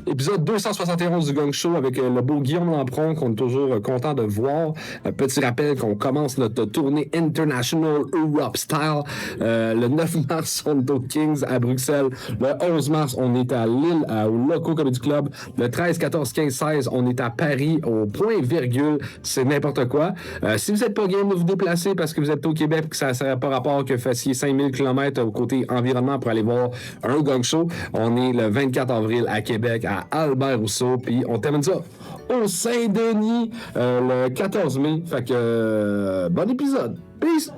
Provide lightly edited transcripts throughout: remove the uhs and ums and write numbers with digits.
Épisode 271 du Gang Show avec le beau Guillaume Lampron qu'on est toujours content de voir. Petit rappel qu'on commence notre tournée International Europe Style. Le 9 mars, on est aux Kings à Bruxelles. Le 11 mars, on est à Lille au Loco Comedy Club. Le 13, 14, 15, 16, on est à Paris au Point Virgule. C'est n'importe quoi. Si vous n'êtes pas game de vous déplacer parce que vous êtes au Québec et que ça n'a pas rapport que vous fassiez 5000 km au côté environnement pour aller voir un Gang Show, on est le 24 avril à Québec, à Albert Rousseau, puis on termine ça au Saint-Denis le 14 mai. Fait que bon épisode. Peace!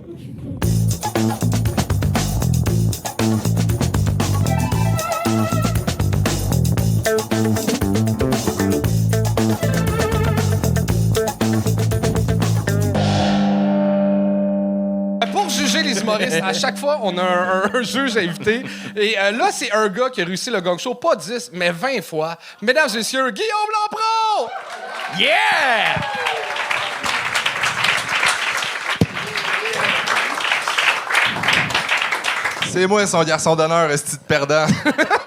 Pour juger les humoristes, à chaque fois, on a un juge invité. Et là, c'est un gars qui a réussi le Gang Show, pas 10, mais 20 fois. Mesdames et messieurs, Guillaume Lampron! Yeah! C'est moi son garçon d'honneur, esti de perdant.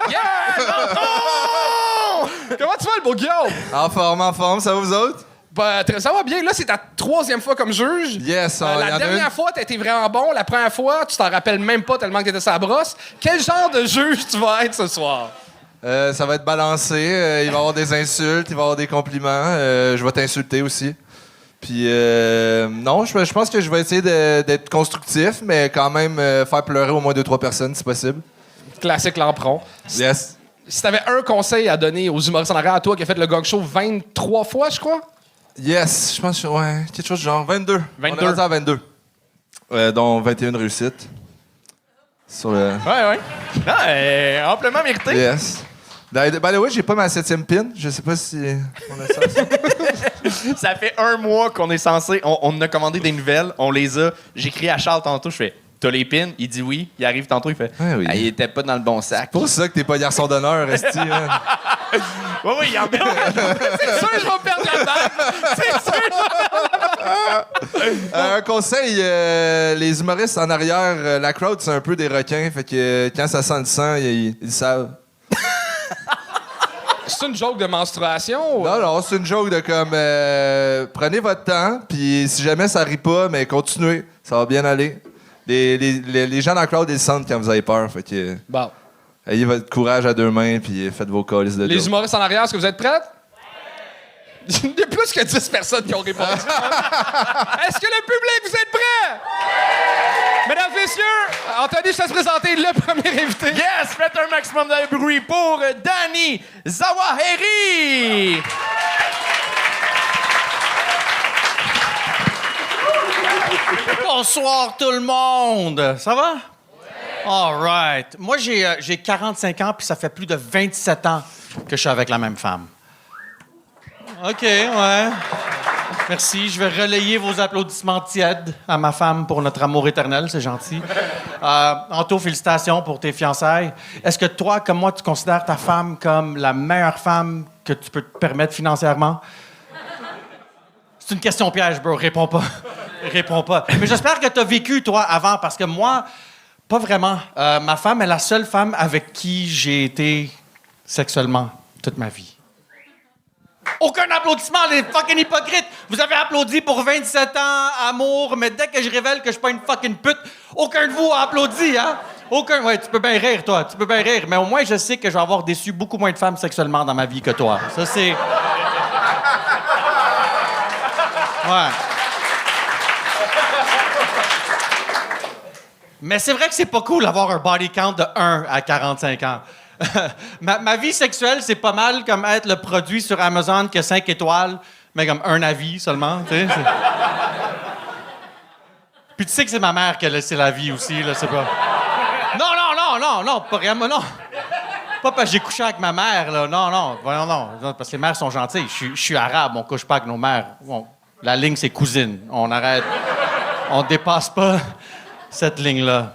Yeah! Lampron! Comment tu vas, le beau Guillaume? En forme, ça va vous autres? Ben, ça va bien. Là, c'est ta 3e fois comme juge. Yes, La dernière fois, t'as été vraiment bon. La première fois, tu t'en rappelles même pas tellement que t'étais sur la brosse. Quel genre de juge tu vas être ce soir? Ça va être balancé. Il va y avoir des insultes, il va y avoir des compliments. Je vais t'insulter aussi. Puis, non, je pense que je vais essayer d'être constructif, mais quand même faire pleurer au moins 2-3 personnes, si possible. Classique Lampron. Yes. Si t'avais un conseil à donner aux humoristes en arrière, à toi qui a fait le Gang Show 23 fois, je crois? Yes, je pense que, ouais, quelque chose de genre 22. 22. On est rendu à 22. Dont 21 réussites. Sur le... Ouais. Non, amplement mérité. Yes. By the way, j'ai pas ma 7e pin. Je sais pas si on a ça. Ça fait 1 mois qu'on est censé... On a commandé des nouvelles, on les a. J'écris à Charles tantôt, je fais « T'as les pins? » Il dit oui. Il arrive tantôt, il fait Ouais, oui. Ah, il était pas dans le bon sac. C'est pour ça que t'es pas garçon d'honneur, Esti. Hein. Oui, il en met. C'est sûr, je vais perdre la balle. C'est sûr. Un conseil, les humoristes en arrière, la crowd, c'est un peu des requins. Fait que quand ça sent le sang, ils savent. C'est une joke de menstruation? Ou... Non, c'est une joke de comme... prenez votre temps, puis si jamais ça rit pas, mais continuez. Ça va bien aller. Les gens dans la crowd, ils sentent quand vous avez peur. Fait que... Bon. Ayez votre courage à 2 mains, puis faites vos calices de Les dos. humoristes en arrière, est-ce que vous êtes prêts? Il y a plus que 10 personnes qui ont répondu. Est-ce que le public, vous êtes prêts? Mesdames et messieurs, Anthony, je te laisse présenter le premier invité. Yes! Faites un maximum de bruit pour Danny Zawahiri! Bonsoir tout le monde! Ça va? All right. Moi, j'ai 45 ans, puis ça fait plus de 27 ans que je suis avec la même femme. OK, ouais. Merci. Je vais relayer vos applaudissements tièdes à ma femme pour notre amour éternel. C'est gentil. Anto, félicitations pour tes fiançailles. Est-ce que toi, comme moi, tu considères ta femme comme la meilleure femme que tu peux te permettre financièrement? C'est une question piège, bro. Réponds pas. Réponds pas. Mais j'espère que tu as vécu, toi, avant, parce que moi... Pas vraiment. Ma femme est la seule femme avec qui j'ai été sexuellement toute ma vie. Aucun applaudissement, les fucking hypocrites! Vous avez applaudi pour 27 ans, amour, mais dès que je révèle que je suis pas une fucking pute, aucun de vous a applaudi, hein? Aucun. Ouais, tu peux bien rire, toi. Tu peux bien rire. Mais au moins, je sais que je vais avoir déçu beaucoup moins de femmes sexuellement dans ma vie que toi. Ça, c'est... Ouais. Mais c'est vrai que c'est pas cool d'avoir un body count de 1 à 45 ans. ma vie sexuelle, c'est pas mal comme être le produit sur Amazon qui a 5 étoiles, mais comme un avis seulement, tu sais. Puis tu sais que c'est ma mère qui a laissé la vie aussi, là, c'est pas... Non, pas vraiment, non. Pas parce que j'ai couché avec ma mère, là, non, voyons, non, parce que les mères sont gentilles. Je suis arabe, on couche pas avec nos mères. Bon, la ligne, c'est cousine. On arrête, on dépasse pas... cette ligne-là.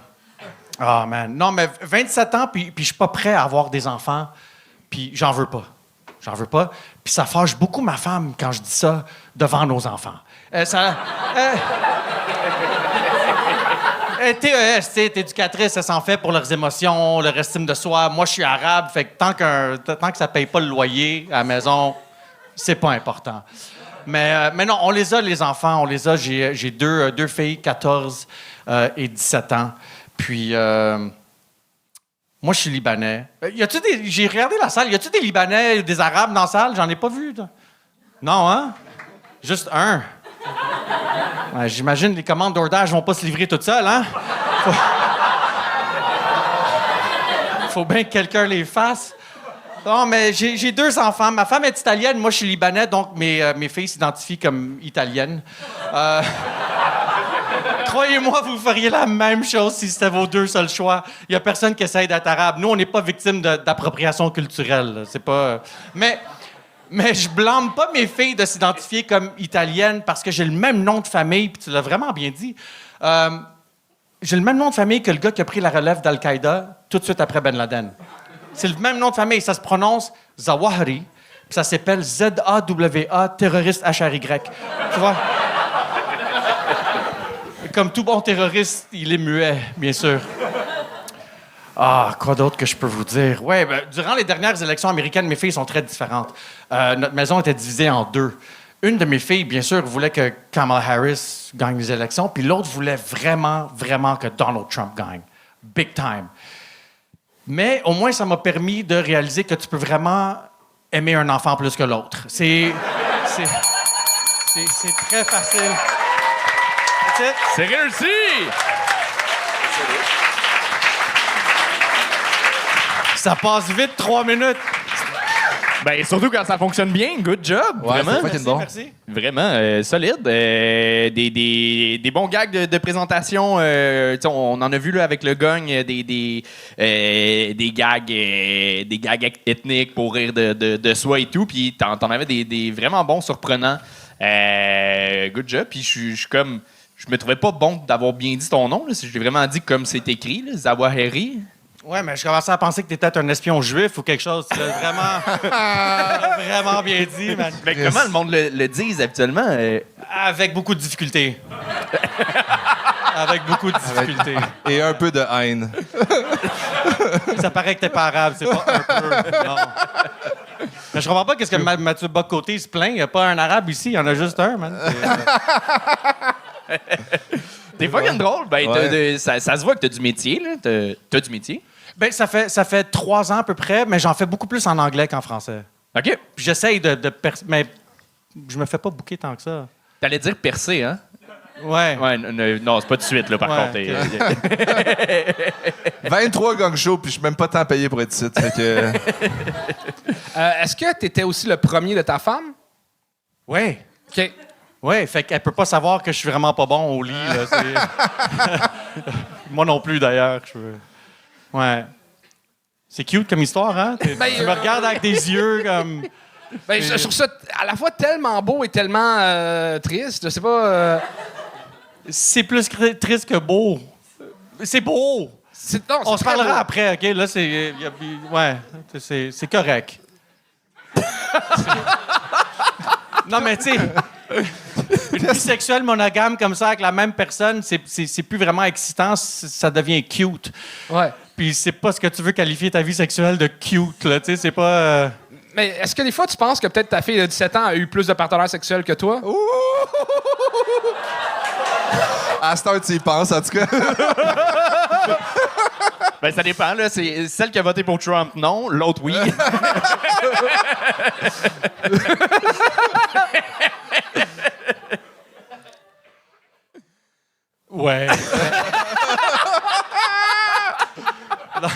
Ah, oh, man. Non, mais 27 ans, puis je suis pas prêt à avoir des enfants, puis j'en veux pas. Puis ça fâche beaucoup ma femme quand je dis ça devant nos enfants. TES, tu sais, éducatrice, elle s'en fait pour leurs émotions, leur estime de soi. Moi, je suis arabe, fait que tant que ça paye pas le loyer à la maison, c'est pas important. Mais non, on les a, les enfants, on les a. J'ai deux filles, 14 et 17 ans. Puis, moi, je suis Libanais. J'ai regardé la salle, y a-tu des Libanais, des Arabes dans la salle? J'en ai pas vu. Non, hein? Juste un. Ouais, j'imagine les commandes DoorDash vont pas se livrer toutes seules, hein? Faut bien que quelqu'un les fasse. Non, mais j'ai 2 enfants. Ma femme est italienne, moi je suis libanais, donc mes filles s'identifient comme italiennes. Croyez-moi, vous feriez la même chose si c'était vos 2 seuls choix. Il y a personne qui essaye d'être arabe. Nous, on n'est pas victime d'appropriation culturelle. Là. C'est pas... Mais je blâme pas mes filles de s'identifier comme italiennes parce que j'ai le même nom de famille, puis tu l'as vraiment bien dit. J'ai le même nom de famille que le gars qui a pris la relève d'Al-Qaïda tout de suite après Ben Laden. C'est le même nom de famille. Ça se prononce Zawahiri, puis ça s'appelle Z-A-W-A, terroriste H-R-Y. Tu vois? Comme tout bon terroriste, il est muet, bien sûr. Ah, quoi d'autre que je peux vous dire? Ouais, durant les dernières élections américaines, mes filles sont très différentes. Notre maison était divisée en 2. Une de mes filles, bien sûr, voulait que Kamala Harris gagne les élections, puis l'autre voulait vraiment, vraiment que Donald Trump gagne. Big time. Mais au moins, ça m'a permis de réaliser que tu peux vraiment aimer un enfant plus que l'autre. C'est très facile. C'est réussi! Ça passe vite, 3 minutes. Ben, surtout quand ça fonctionne bien. Good job! Ouais, vraiment. c'est fucking bon. Merci. Vraiment, solide. Des bons gags de présentation. On en a vu là, avec le Gogne des gags ethniques pour rire de soi et tout. Puis t'en avais des vraiment bons, surprenants. Good job. Puis je suis comme... Je me trouvais pas bon d'avoir bien dit ton nom. Là. Je l'ai vraiment dit comme c'est écrit, là, Zawahiri. Ouais, mais je commençais à penser que t'étais un espion juif ou quelque chose. Tu l'as vraiment bien dit, man. Mais comment le monde le dise habituellement? Avec beaucoup de difficultés. Avec beaucoup de difficultés. Et un peu de haine. Ça paraît que t'es pas arabe, c'est pas un peu. Non. Mais je comprends pas qu'est-ce que Mathieu Bock-Côté se plaint. Il n'y a pas un arabe ici, il y en a juste un, man. T'es fucking drôle. Ben, Ouais. ça se voit que t'as du métier. Là. T'as du métier. Ben, ça fait 3 ans à peu près, mais j'en fais beaucoup plus en anglais qu'en français. OK. Puis j'essaye mais je me fais pas booker tant que ça. T'allais dire percer, hein? Ouais. Ouais, non, c'est pas tout de suite, là, par Ouais, contre. 23 gang shows, puis je suis même pas tant payé pour être ici. Fait que... Est-ce que tu étais aussi le premier de ta femme? Ouais. OK. Ouais, fait qu'elle peut pas savoir que je suis vraiment pas bon au lit. Là, moi non plus, d'ailleurs. Ouais. C'est cute comme histoire, hein? Tu me regardes avec des yeux comme... Ben, je trouve ça à la fois tellement beau et tellement triste. Je sais pas... C'est plus triste que beau. C'est beau! Non, On se très parlera beau. après, OK? Là, ouais, c'est correct. Non, mais tu sais, une vie sexuelle monogame comme ça avec la même personne, c'est plus vraiment excitant, ça devient cute. Ouais. Puis c'est pas ce que tu veux qualifier ta vie sexuelle de cute, là, tu sais, c'est pas... Mais est-ce que des fois, tu penses que peut-être ta fille de 17 ans a eu plus de partenaires sexuels que toi? À cette heure, tu y penses, en tout cas. Ben, ça dépend, là. C'est celle qui a voté pour Trump, non. L'autre, oui. Ouais. Non.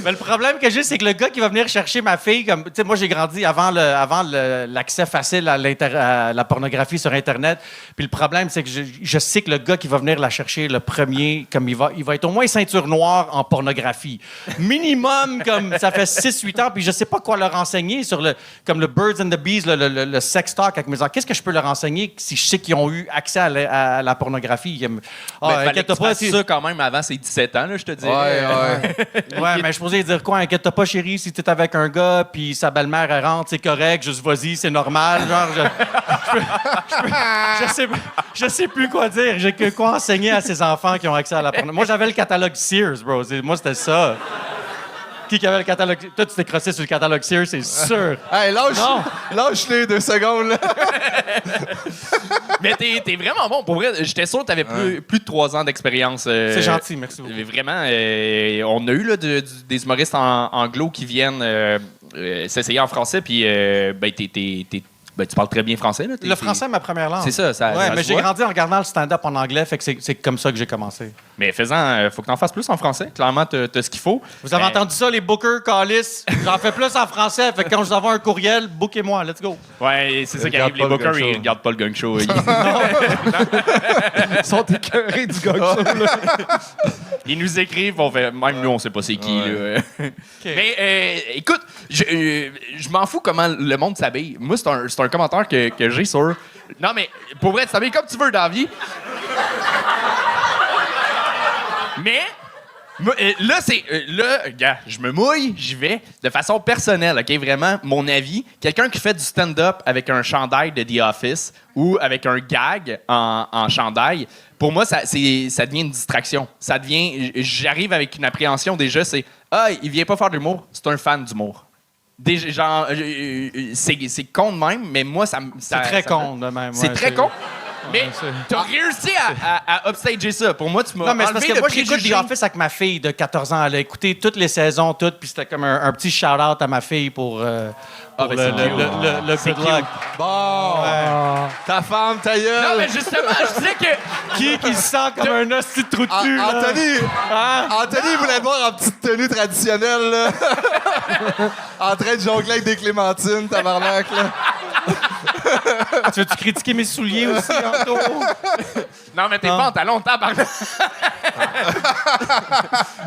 Mais le problème que j'ai, c'est que le gars qui va venir chercher ma fille, comme, tu sais, moi j'ai grandi avant l'accès facile à la pornographie sur Internet. Puis le problème, c'est que je sais que le gars qui va venir la chercher le premier, comme il va être au moins ceinture noire en pornographie. Minimum, comme ça fait 6-8 ans, puis je sais pas quoi leur enseigner sur comme le Birds and the Bees, le sex talk avec mes enfants. Qu'est-ce que je peux leur enseigner si je sais qu'ils ont eu accès à la pornographie? Ben, fallait que tu inquiète-toi, fasses ça quand même avant ses 17 ans, là, je te dirais. Ouais. Ouais, mais suis supposé dire quoi? Inquiète-toi pas, chérie, si t'es avec un gars, puis sa belle-mère, elle rentre, c'est correct, juste vas-y, c'est normal. Genre, je sais plus quoi dire. J'ai que quoi enseigner à ces enfants qui ont accès à la pornographie. Moi, j'avais le catalogue Sears, bro. Moi, c'était ça. Qui avait le catalogue? Toi, tu t'es crossé sur le catalogue Sears, c'est sûr. Hey, lâche-les 2 secondes, là. Mais t'es vraiment bon. Pour vrai, j'étais sûr que t'avais plus de 3 ans d'expérience. C'est gentil, merci beaucoup. Vraiment, on a eu là, des humoristes anglo qui viennent s'essayer en français, puis tu parles très bien français. Là. Le français est ma première langue. C'est ça. Ouais, ça mais se j'ai voit. grandi en regardant le stand-up en anglais, fait que c'est comme ça que j'ai commencé. Mais faut que t'en fasses plus en français. Clairement, t'as ce qu'il faut. Vous avez entendu ça, les bookers, Callis? J'en fais plus en français, fait que quand je vous envoie un courriel, bookez-moi, let's go. Ouais, c'est ça qui Regarde arrive. Les pas le bookers, gang show. ils regardent pas le gang show. Ils sont écœurés du gang show, là. Ils nous écrivent, on fait, même nous, on sait pas c'est qui. Là. Mais écoute, je m'en fous comment le monde s'habille. Moi, c'est un commentaire que j'ai sur... Non, mais pour vrai, tu t'habilles comme tu veux dans la vie. Mais... Là, gars, je me mouille, j'y vais de façon personnelle, OK? Vraiment, mon avis, quelqu'un qui fait du stand-up avec un chandail de The Office ou avec un gag en chandail, pour moi, ça devient une distraction. Ça devient... J'arrive avec une appréhension déjà, c'est « Ah, il vient pas faire d'humour, c'est un fan d'humour. » Genre, c'est con de même, mais moi, ça... C'est très con, de même. C'est ouais, très con. Mais Ouais, t'as réussi à upstager ça. Pour moi, tu m'as Non, mais c'est parce enlevé que le moi, j'écoute préjugé. The Office avec ma fille de 14 ans. Elle a écouté toutes les saisons, toutes, puis c'était comme un petit shout-out à ma fille pour ben, le good luck. Bon, ta femme, ta gueule. Non, mais justement, je disais que... Qui se sent comme un hostie de trou de cul, là? Anthony voulait te voir en petite tenue traditionnelle, là. En train de jongler avec des clémentines, tabarnak, là. Tu veux-tu critiquer mes souliers aussi, Anto? Non, mais t'es pas en talons, tabarnak.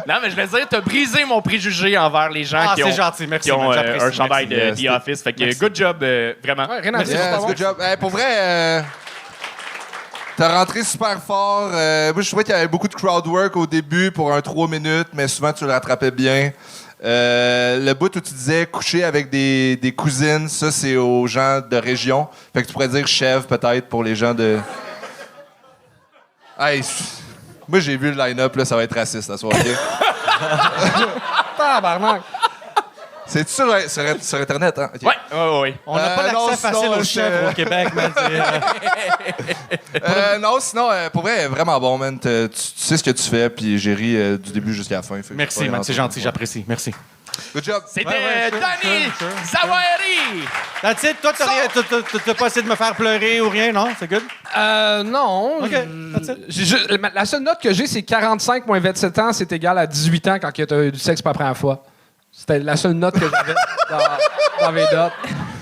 Non, mais je veux dire, t'as brisé mon préjugé envers les gens Ah, qui ont, c'est gentil, merci, qui ont man, j'apprécie, un chandail de merci. The Office. Fait que good job, vraiment. Ouais, rien à dire. Yes, good job. Pour vrai, t'as rentré super fort. Moi, je trouvais qu'il y avait beaucoup de crowd work au début pour un 3 minutes, mais souvent, tu le rattrapais bien. Le bout où tu disais coucher avec des cousines, ça, c'est aux gens de région. Fait que tu pourrais dire chèvre, peut-être, pour les gens de... Hey, moi, j'ai vu le line-up, là, ça va être raciste, la soirée. Tabarnak. C'est sur Internet, hein? Ok. Ouais. On n'a pas non, l'accès facile sinon, aux chèvres au Québec, man. Non, sinon, pour vrai, vraiment bon, man. Tu sais ce que tu fais, puis j'ai ri du début jusqu'à la fin. Fait que Merci, pas man, grand c'est chose. gentil, j'apprécie. Merci. Good job. C'était Danny sure. Zawahiri. That's it. Toi, t'as pas essayé de me faire pleurer ou rien, non? C'est good? Non. OK, that's it. La seule note que j'ai, c'est 45 moins 27 ans, c'est égal à 18 ans quand tu as eu du sexe pour la première fois. C'était la seule note que j'avais dans mes notes.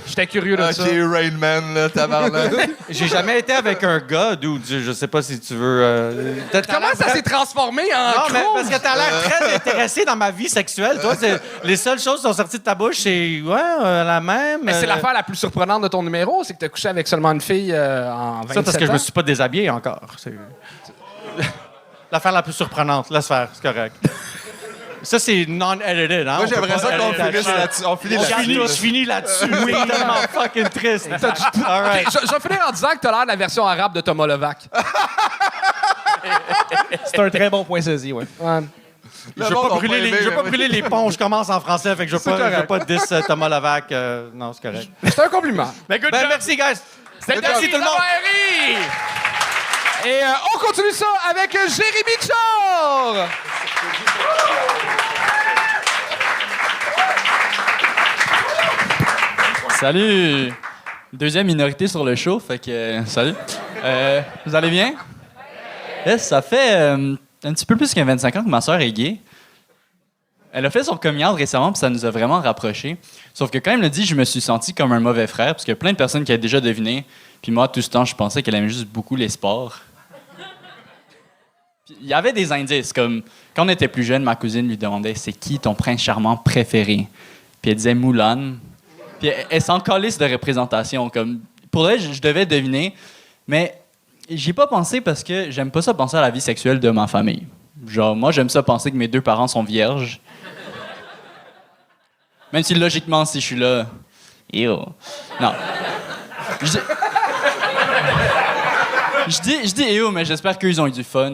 J'étais curieux de ça. Ok, Rain Man, là, tabarnak. J'ai jamais été avec un gars, dude. Je sais pas si tu veux... Comment ça s'est transformé en Non, mais croûte? parce que t'as l'air très intéressé dans ma vie sexuelle. Toi, les seules choses qui sont sorties de ta bouche, c'est... Ouais, la même... Mais c'est l'affaire la plus surprenante de ton numéro, c'est que tu as couché avec seulement une fille en 27 Ça, parce que je ans. me suis pas déshabillé encore. C'est... L'affaire la plus surprenante. Laisse faire, c'est correct. Ça, c'est non-edited, hein? Moi, j'aimerais ça qu'on finisse là-dessus. On finit là-dessus. Je finis là-dessus. Oui, tellement fucking triste. All right. Je vais finir en disant que tu as l'air de la version arabe de Thomas Levac. C'est un très bon point saisi, ouais. Ouais. Je veux pas brûler les ponts. Je commence en français, fait que je veux pas diss Thomas Levac. Non, c'est correct. C'est un compliment. Ben, good Ben, job. merci, guys. C'était Merci Danny tout le monde. Zawahiri. Et on continue ça avec Jérémy Chor! Salut! Deuxième minorité sur le show, fait que salut. Vous allez bien? Yes, ça fait un petit peu plus que 25 ans que ma soeur est gay. Elle a fait son coming out récemment, puis ça nous a vraiment rapprochés. Sauf que quand elle me l'a dit, je me suis senti comme un mauvais frère, parce qu'il y a plein de personnes qui avaient déjà deviné. Puis moi, tout ce temps, je pensais qu'elle aimait juste beaucoup les sports. Puis il y avait des indices, comme quand on était plus jeune, ma cousine lui demandait « C'est qui ton prince charmant préféré? » Puis elle disait « Mulan ». Puis elle s'en calisse de représentation. Comme, pour elle, je devais deviner, mais j'y ai pas pensé parce que j'aime pas ça penser à la vie sexuelle de ma famille. Genre, moi, j'aime ça penser que mes 2 parents sont vierges. Même si logiquement, si je suis là... Ew. Non. Je dis ew, mais j'espère qu'ils ont eu du fun.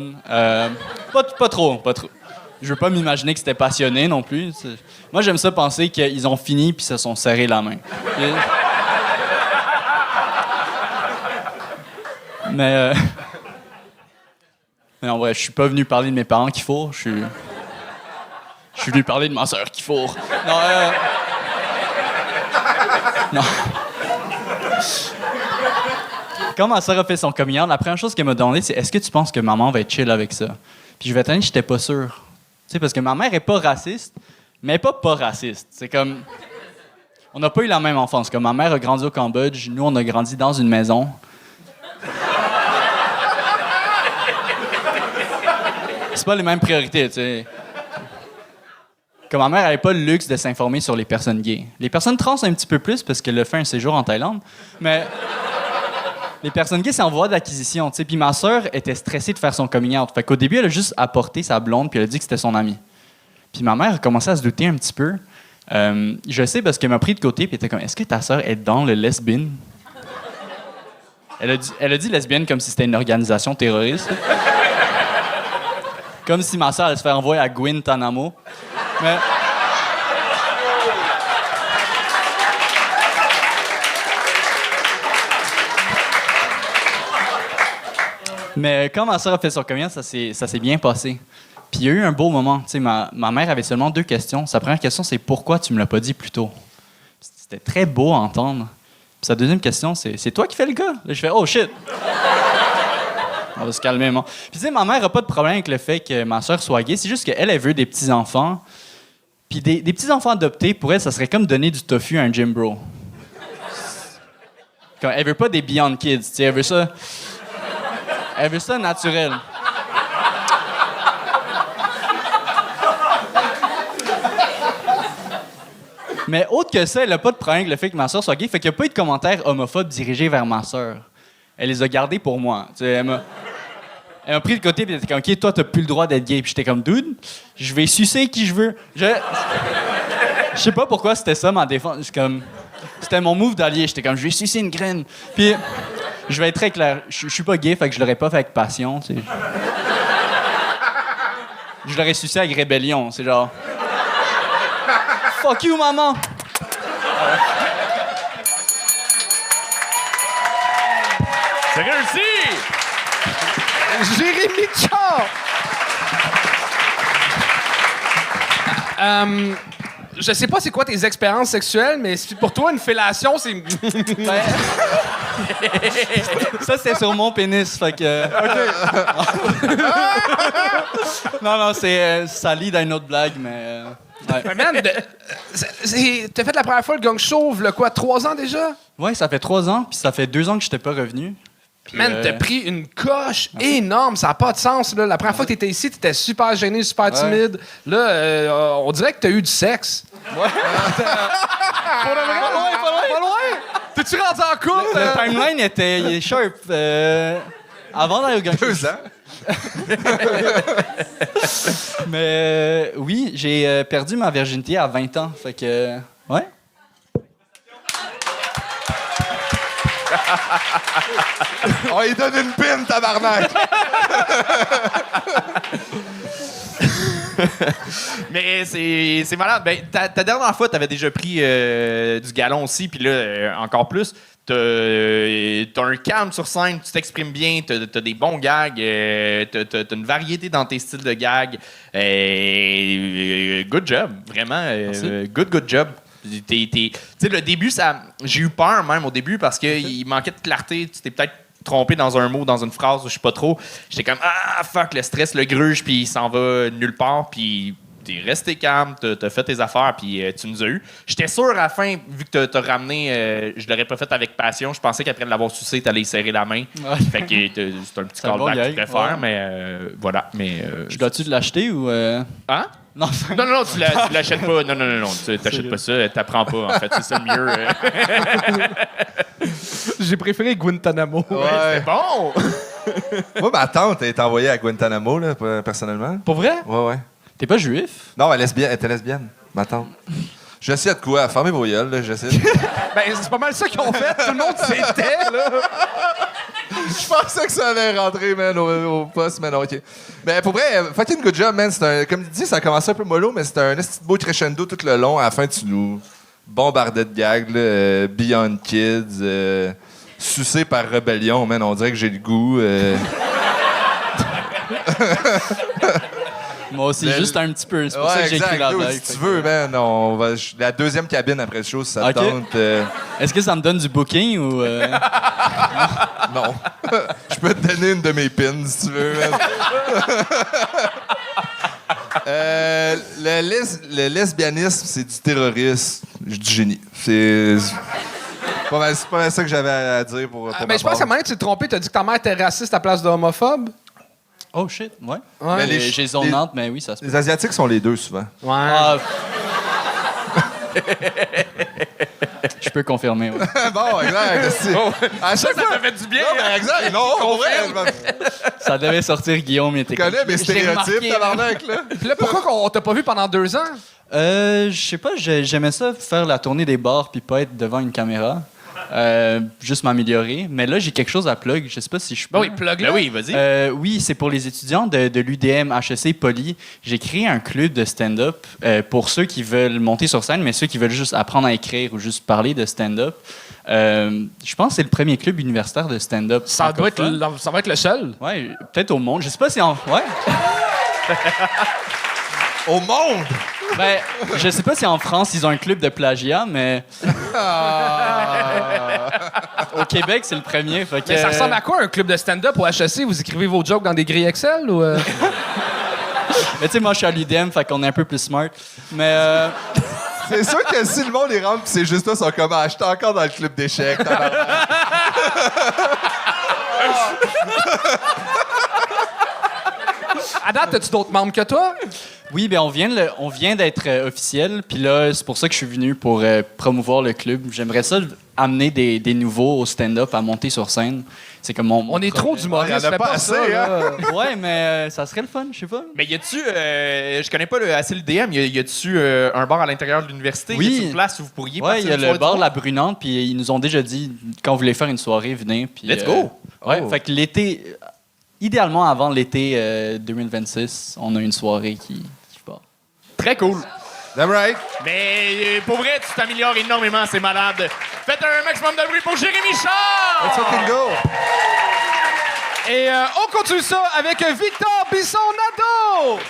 Pas trop. Je veux pas m'imaginer que c'était passionné non plus. Moi, j'aime ça penser qu'ils ont fini puis se sont serrés la main. Mais en vrai, je suis pas venu parler de mes parents qui fourrent. Je suis venu parler de ma sœur qui fourre. Non. Quand ma sœur a fait son coming out, la première chose qu'elle m'a demandé, c'est est-ce que tu penses que maman va être chill avec ça? Puis je vais t'annoncer, j'étais pas sûr. Tu sais, parce que ma mère est pas raciste, mais elle est pas raciste. C'est comme... On n'a pas eu la même enfance. Comme ma mère a grandi au Cambodge, nous, on a grandi dans une maison. C'est pas les mêmes priorités, tu sais. Comme ma mère n'avait pas le luxe de s'informer sur les personnes gays. Les personnes trans, un petit peu plus, parce qu'elle a fait un séjour en Thaïlande. Mais les personnes gays, c'est en voie d'acquisition, tu sais. Puis ma sœur était stressée de faire son coming out. Fait qu'au début, elle a juste apporté sa blonde, puis elle a dit que c'était son amie. Puis ma mère a commencé à se douter un petit peu. Je sais parce qu'elle m'a pris de côté, puis elle était comme, est-ce que ta sœur est dans le lesbian? Elle a dit lesbienne comme si c'était une organisation terroriste. Comme si ma sœur allait se faire envoyer à Guantanamo. Mais quand ma sœur a fait son coming out, ça s'est bien passé. Puis il y a eu un beau moment. Tu sais, ma mère avait seulement 2 questions. Sa première question, c'est pourquoi tu me l'as pas dit plus tôt? C'était très beau à entendre. Puis sa deuxième question, c'est toi qui fais le gars? Là, je fais oh shit! On va se calmer, moi. Puis tu sais, ma mère a pas de problème avec le fait que ma sœur soit gay. C'est juste qu'elle, elle veut des petits-enfants. Puis des petits-enfants adoptés, pour elle, ça serait comme donner du tofu à un gym bro. Comme, elle veut pas des Beyond Kids, tu sais, elle veut ça naturel. Mais autre que ça, elle a pas de problème avec le fait que ma sœur soit gay, fait qu'il n'y a pas eu de commentaires homophobes dirigés vers ma sœur. Elle les a gardés pour moi. Tu sais, elle m'a pris de côté et elle était comme, OK, toi, t'as plus le droit d'être gay. Puis j'étais comme, dude, je vais sucer qui je veux. Je sais pas pourquoi c'était ça, ma défense. C'était mon move d'allié. J'étais comme, je vais sucer une graine. Puis, je vais être très clair. Je suis pas gay, fait que je l'aurais pas fait avec passion, tu sais. Je l'aurais sucé avec rébellion. C'est genre, fuck you, maman! C'est réussi! Jérémy Char! Je sais pas c'est quoi tes expériences sexuelles, mais si pour toi, une fellation, c'est... Ça, c'est sur mon pénis, fait que... Non, ça lie dans une autre blague, mais... Ouais. Mais man, t'as fait la première fois le gang show, le quoi, 3 ans déjà? Ouais, ça fait 3 ans, puis ça fait 2 ans que j'étais pas revenu. Puis, Man, t'as pris une coche énorme, ça n'a pas de sens. Là. La première fois que t'étais ici, t'étais super gêné, super timide. Là, on dirait que t'as eu du sexe. Ouais. Pour de vrai? Pas loin. T'es-tu rendu en couple? Le timeline il est sharp. Avant d'aller au gang show. 2 ans? Mais oui, j'ai perdu ma virginité à 20 ans. Fait que, ouais. On lui donne une pine, tabarnak! Mais c'est malade. Ben, ta dernière fois, t'avais déjà pris du galon aussi, puis là, encore plus. T'as un calme sur scène, tu t'exprimes bien, t'as des bons gags, t'as une variété dans tes styles de gags. Good job, vraiment. Good job. Tu sais, le début, j'ai eu peur même au début parce qu'il manquait de clarté. Tu t'es peut-être trompé dans un mot, dans une phrase, je sais pas trop. J'étais comme, fuck, le stress, le gruge, puis il s'en va nulle part, puis t'es resté calme, t'as fait tes affaires, puis tu nous as eu. J'étais sûr à la fin, vu que t'as ramené, je l'aurais pas fait avec passion. Je pensais qu'après l'avoir sucé, t'allais y serrer la main. Ouais. Fait que c'est un petit callback que tu préfères, mais voilà. Mais, je dois-tu l'acheter ou. Hein? Non, non, tu l'achètes pas. Non, tu t'achètes pas ça, t'apprends pas, en fait. C'est ça le mieux. J'ai préféré Guantanamo. Ouais. C'est bon! Moi, ma tante a été envoyée à Guantanamo, là, personnellement. Pour vrai? Ouais. T'es pas juif? Non, elle était lesbienne, ma tante. J'essaie de quoi? Fermez vos gueules, là. J'essaie. Ben, c'est pas mal ça qu'ils ont fait. Tout le monde s'était, là. Je pensais que ça allait rentrer, man, au poste, man. OK. Mais pour vrai, fucking good job, man. Comme tu dis, ça a commencé un peu mollo, mais c'était un esti de beau crescendo tout le long. À la fin, tu nous bombardais de gags, là. Beyond Kids, sucé par Rebellion, man. On dirait que j'ai le goût. Moi aussi, juste un petit peu. C'est pour ça que j'ai écrit la blague. Si tu veux, man, la deuxième cabine après le show, si ça te tente. Est-ce que ça me donne du booking ou... Non. Je peux te donner une de mes pins, si tu veux, man. Le lesbianisme, c'est du terrorisme, du génie. C'est pas mal ça que j'avais à dire pour Mais je pense qu'à un moment, tu t'es trompé. T'as dit que ta mère était raciste à place de homophobe. Oh shit, ouais. Ouais. Mais J'ai zone Nantes, mais oui, ça se peut. Les Asiatiques sont les deux, souvent. Ouais. Ah. Je peux confirmer, ouais. Bon, exact. À chaque fois, Ça fait du bien. non, mais exact. Non, pour vrai, Ça devait sortir, Guillaume, il était tu connais mes J'ai stéréotypes, remarqué, tabarnak, là. Puis là, pourquoi on t'a pas vu pendant 2 ans? Je sais pas, j'aimais ça faire la tournée des bars puis pas être devant une caméra. Juste m'améliorer. Mais là, j'ai quelque chose à plug. Je sais pas si je peux. Ben oui, plug là. Ben oui, vas-y. Oui, c'est pour les étudiants de l'UDM HEC Poly. J'ai créé un club de stand-up pour ceux qui veulent monter sur scène, mais ceux qui veulent juste apprendre à écrire ou juste parler de stand-up. Je pense que c'est le premier club universitaire de stand-up. Ça va être le seul. Ouais, peut-être au monde. Je sais pas si ouais. Au monde! Ben, je sais pas si en France ils ont un club de plagiat, mais au Québec c'est le premier. Fait que... Mais ça ressemble à quoi un club de stand-up au HEC? Vous écrivez vos jokes dans des grilles Excel ou Mais tu sais, moi je suis à l'UDM, fait qu'on est un peu plus smart. Mais C'est sûr que si le monde y rentre pis c'est juste toi, ils sont comme « Ah, j'étais encore dans le club d'échecs. » À date, as-tu d'autres membres que toi? oui, ben on vient d'être officiel, puis là c'est pour ça que je suis venu pour promouvoir le club. J'aimerais ça amener des nouveaux au stand-up à monter sur scène. C'est comme mon On est trop d'humoristes. Il y en a fais pas ça, assez, là. Ouais, mais ça serait le fun, je sais pas. Mais y a-tu, je connais pas assez le DM, y a-tu un bar à l'intérieur de l'université? Oui. Y a-tu une place où vous pourriez Ouais, il y a le bar La Brunante, puis ils nous ont déjà dit quand vous voulez faire une soirée, venez. Puis, Let's go! Ouais, Oh. fait que l'été, idéalement avant l'été 2026, on a une soirée qui part. Très cool. Damn right. Mais pour vrai, tu t'améliores énormément, c'est malade. Faites un maximum de bruit pour Jérémy Char! Let's fucking go. Et on continue ça avec Victor Bisson-Nadeau!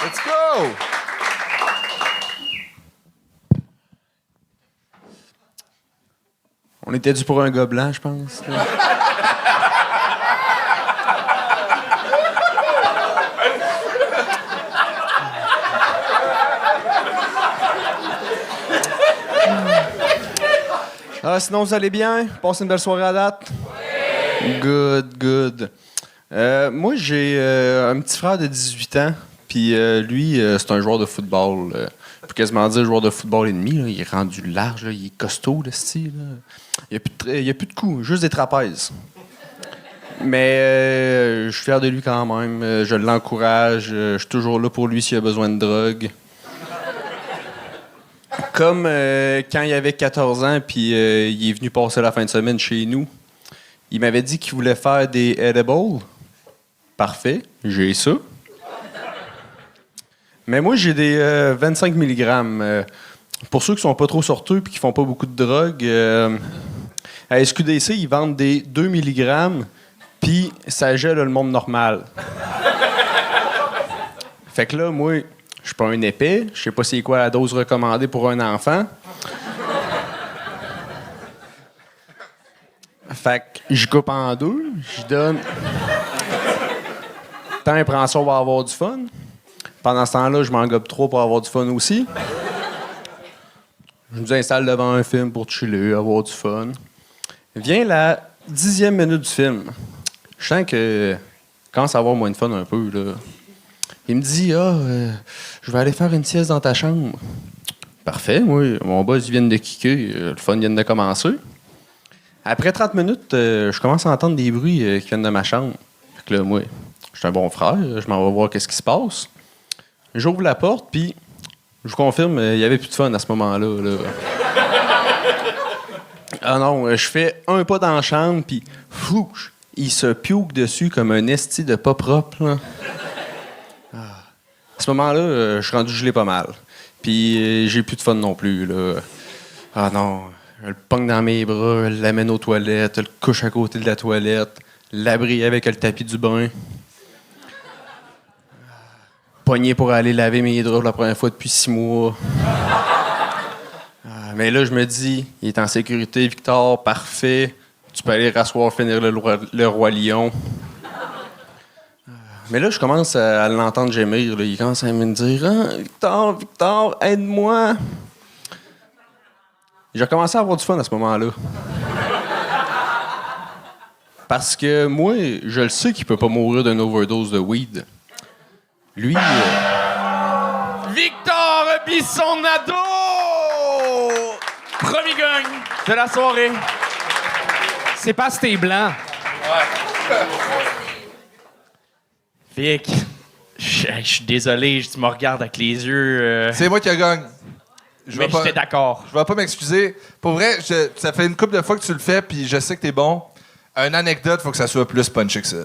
Let's go. On était dû pour un gars blanc, je pense. Sinon, vous allez bien? Passez une belle soirée à date? Good, good. Moi, j'ai un petit frère de 18 ans, puis lui, c'est un joueur de football. On peut quasiment dire joueur de football ennemi. Là. Il est rendu large, là. Il est costaud, le style. Il n'y a plus de coups, juste des trapèzes. Mais je suis fier de lui quand même. Je l'encourage. Je suis toujours là pour lui s'il a besoin de drogue. Comme quand il avait 14 ans, puis il est venu passer la fin de semaine chez nous. Il m'avait dit qu'il voulait faire des edibles. Parfait, j'ai ça. Mais moi, j'ai des 25 mg. Pour ceux qui sont pas trop sorteux et qui font pas beaucoup de drogue, à SQDC, ils vendent des 2 mg, puis ça gèle le monde normal. Fait que là, moi, je suis pas un épais. Je sais pas c'est quoi la dose recommandée pour un enfant. Fait que je coupe en deux, je donne. Tant il prend ça, on va avoir du fun. Pendant ce temps-là, je m'en gobe 3 pour avoir du fun aussi. Je nous installe devant un film pour chiller, avoir du fun. Vient la 10e minute du film. Je sens que je commence à avoir moins de fun un peu, là. Il me dit « je vais aller faire une sieste dans ta chambre. » Parfait, oui. Mon boss vient de kicker, le fun vient de commencer. Après 30 minutes, je commence à entendre des bruits qui viennent de ma chambre. Fait que là, moi, je suis un bon frère, je m'en vais voir qu'est-ce qui se passe. J'ouvre la porte, puis je vous confirme, il n'y avait plus de fun à ce moment-là. Là. Ah non, je fais un pas dans la chambre, puis flouche, il se pioque dessus comme un esti de pas propre. Là. À ce moment-là, je suis rendu gelé pas mal. Puis j'ai plus de fun non plus. Là. Ah non, je le pogne dans mes bras, je l'amène aux toilettes, je le couche à côté de la toilette, l'abri avec le tapis du bain. Pogné pour aller laver mes draps la première fois depuis 6 mois. Mais là, je me dis, il est en sécurité, Victor, parfait. Tu peux aller rasseoir, finir le Roi Lion. Mais là, je commence à l'entendre gémir. Là. Il commence à me dire « Victor, aide-moi! » J'ai commencé à avoir du fun à ce moment-là. Parce que moi, je le sais qu'il peut pas mourir d'une overdose de weed. Lui... Victor Bissonnado! Premier gang de la soirée. C'est pas c'était blanc. Vic, je suis désolé, tu me regardes avec les yeux. C'est moi qui gagne. Mais j'étais d'accord. Je vais pas m'excuser. Pour vrai, ça fait une couple de fois que tu le fais, puis je sais que t'es bon. Une anecdote, faut que ça soit plus punché que ça.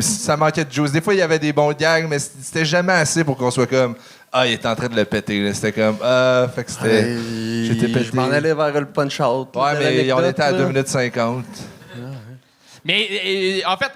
Ça manquait de juice. Des fois, il y avait des bons gags, mais c'était jamais assez pour qu'on soit comme « Ah, il est en train de le péter. » C'était comme « Ah, fait que c'était... J'étais pété. » Je m'en allais vers le punch-out. Ouais, mais on était à 2 minutes 50. Mais en fait,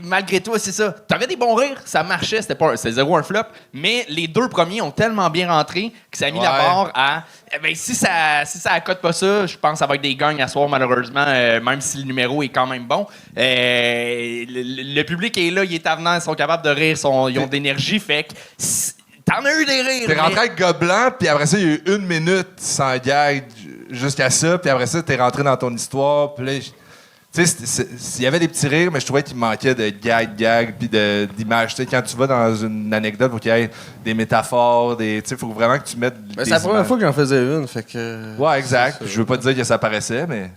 malgré tout, c'est ça. T'avais des bons rires, ça marchait, c'était zéro un flop. Mais les 2 premiers ont tellement bien rentré que ça a mis la barre à. Ben, si ça accote pas ça, je pense que ça va être des gangs à soir, malheureusement, même si le numéro est quand même bon. Le public est là, il est avenant, ils sont capables de rire, ils ont de l'énergie, fait que. T'en as eu des rires. T'es rentré avec Gobelin, puis après ça, il y a eu 1 minute sans gag jusqu'à ça, puis après ça, t'es rentré dans ton histoire, puis là. Tu sais, il y avait des petits rires, mais je trouvais qu'il manquait de gag, puis d'images. Tu sais, quand tu vas dans une anecdote, il faut qu'il y ait des métaphores, tu sais, il faut vraiment que tu mettes des C'est la première fois que j'en faisais une, fait que... Ouais, exact. Je veux pas te dire que ça paraissait, mais...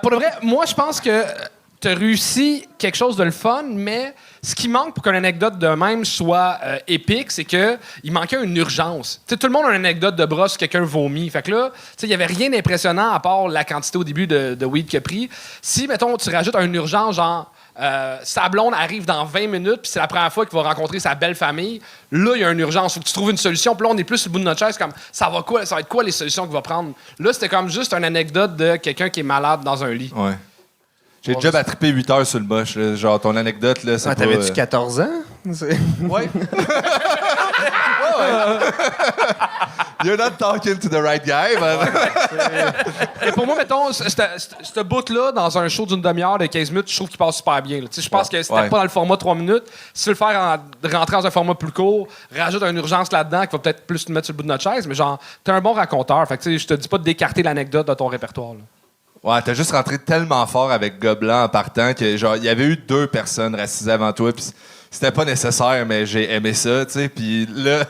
Pour le vrai, moi, je pense que tu as réussi quelque chose de le fun, mais ce qui manque pour qu'une anecdote de même soit épique, c'est qu'il manquait une urgence. T'sais, tout le monde a une anecdote de brosse, quelqu'un vomit. Fait que là, il n'y avait rien d'impressionnant à part la quantité au début de weed qu'il a pris. Si, mettons, tu rajoutes une urgence, genre, sa blonde arrive dans 20 minutes, puis c'est la première fois qu'il va rencontrer sa belle famille, là, il y a une urgence. Faut que tu trouves une solution. Puis là, on est plus sur le bout de notre chaise, comme, ça va être quoi les solutions qu'il va prendre? Là, c'était comme juste une anecdote de quelqu'un qui est malade dans un lit. Ouais. J'ai déjà trippé 8 heures sur le moche. Là. Genre, ton anecdote, là, c'est pas... T'avais-tu 14 ans? Ouais. You're not talking to the right guy, man. Et pour moi, mettons, ce bout-là, dans un show d'une demi-heure de 15 minutes, je trouve qu'il passe super bien. Je pense que c'était pas dans le format 3 minutes. Si tu veux le faire rentrer dans un format plus court, rajoute une urgence là-dedans qui va peut-être plus te mettre sur le bout de notre chaise, mais genre, t'es un bon raconteur. Fait que je te dis pas d'écarter l'anecdote de ton répertoire. Là. Ouais, t'as juste rentré tellement fort avec Gobelin en partant que, genre, il y avait eu 2 personnes racisées avant toi, puis c'était pas nécessaire, mais j'ai aimé ça, tu sais. Puis là,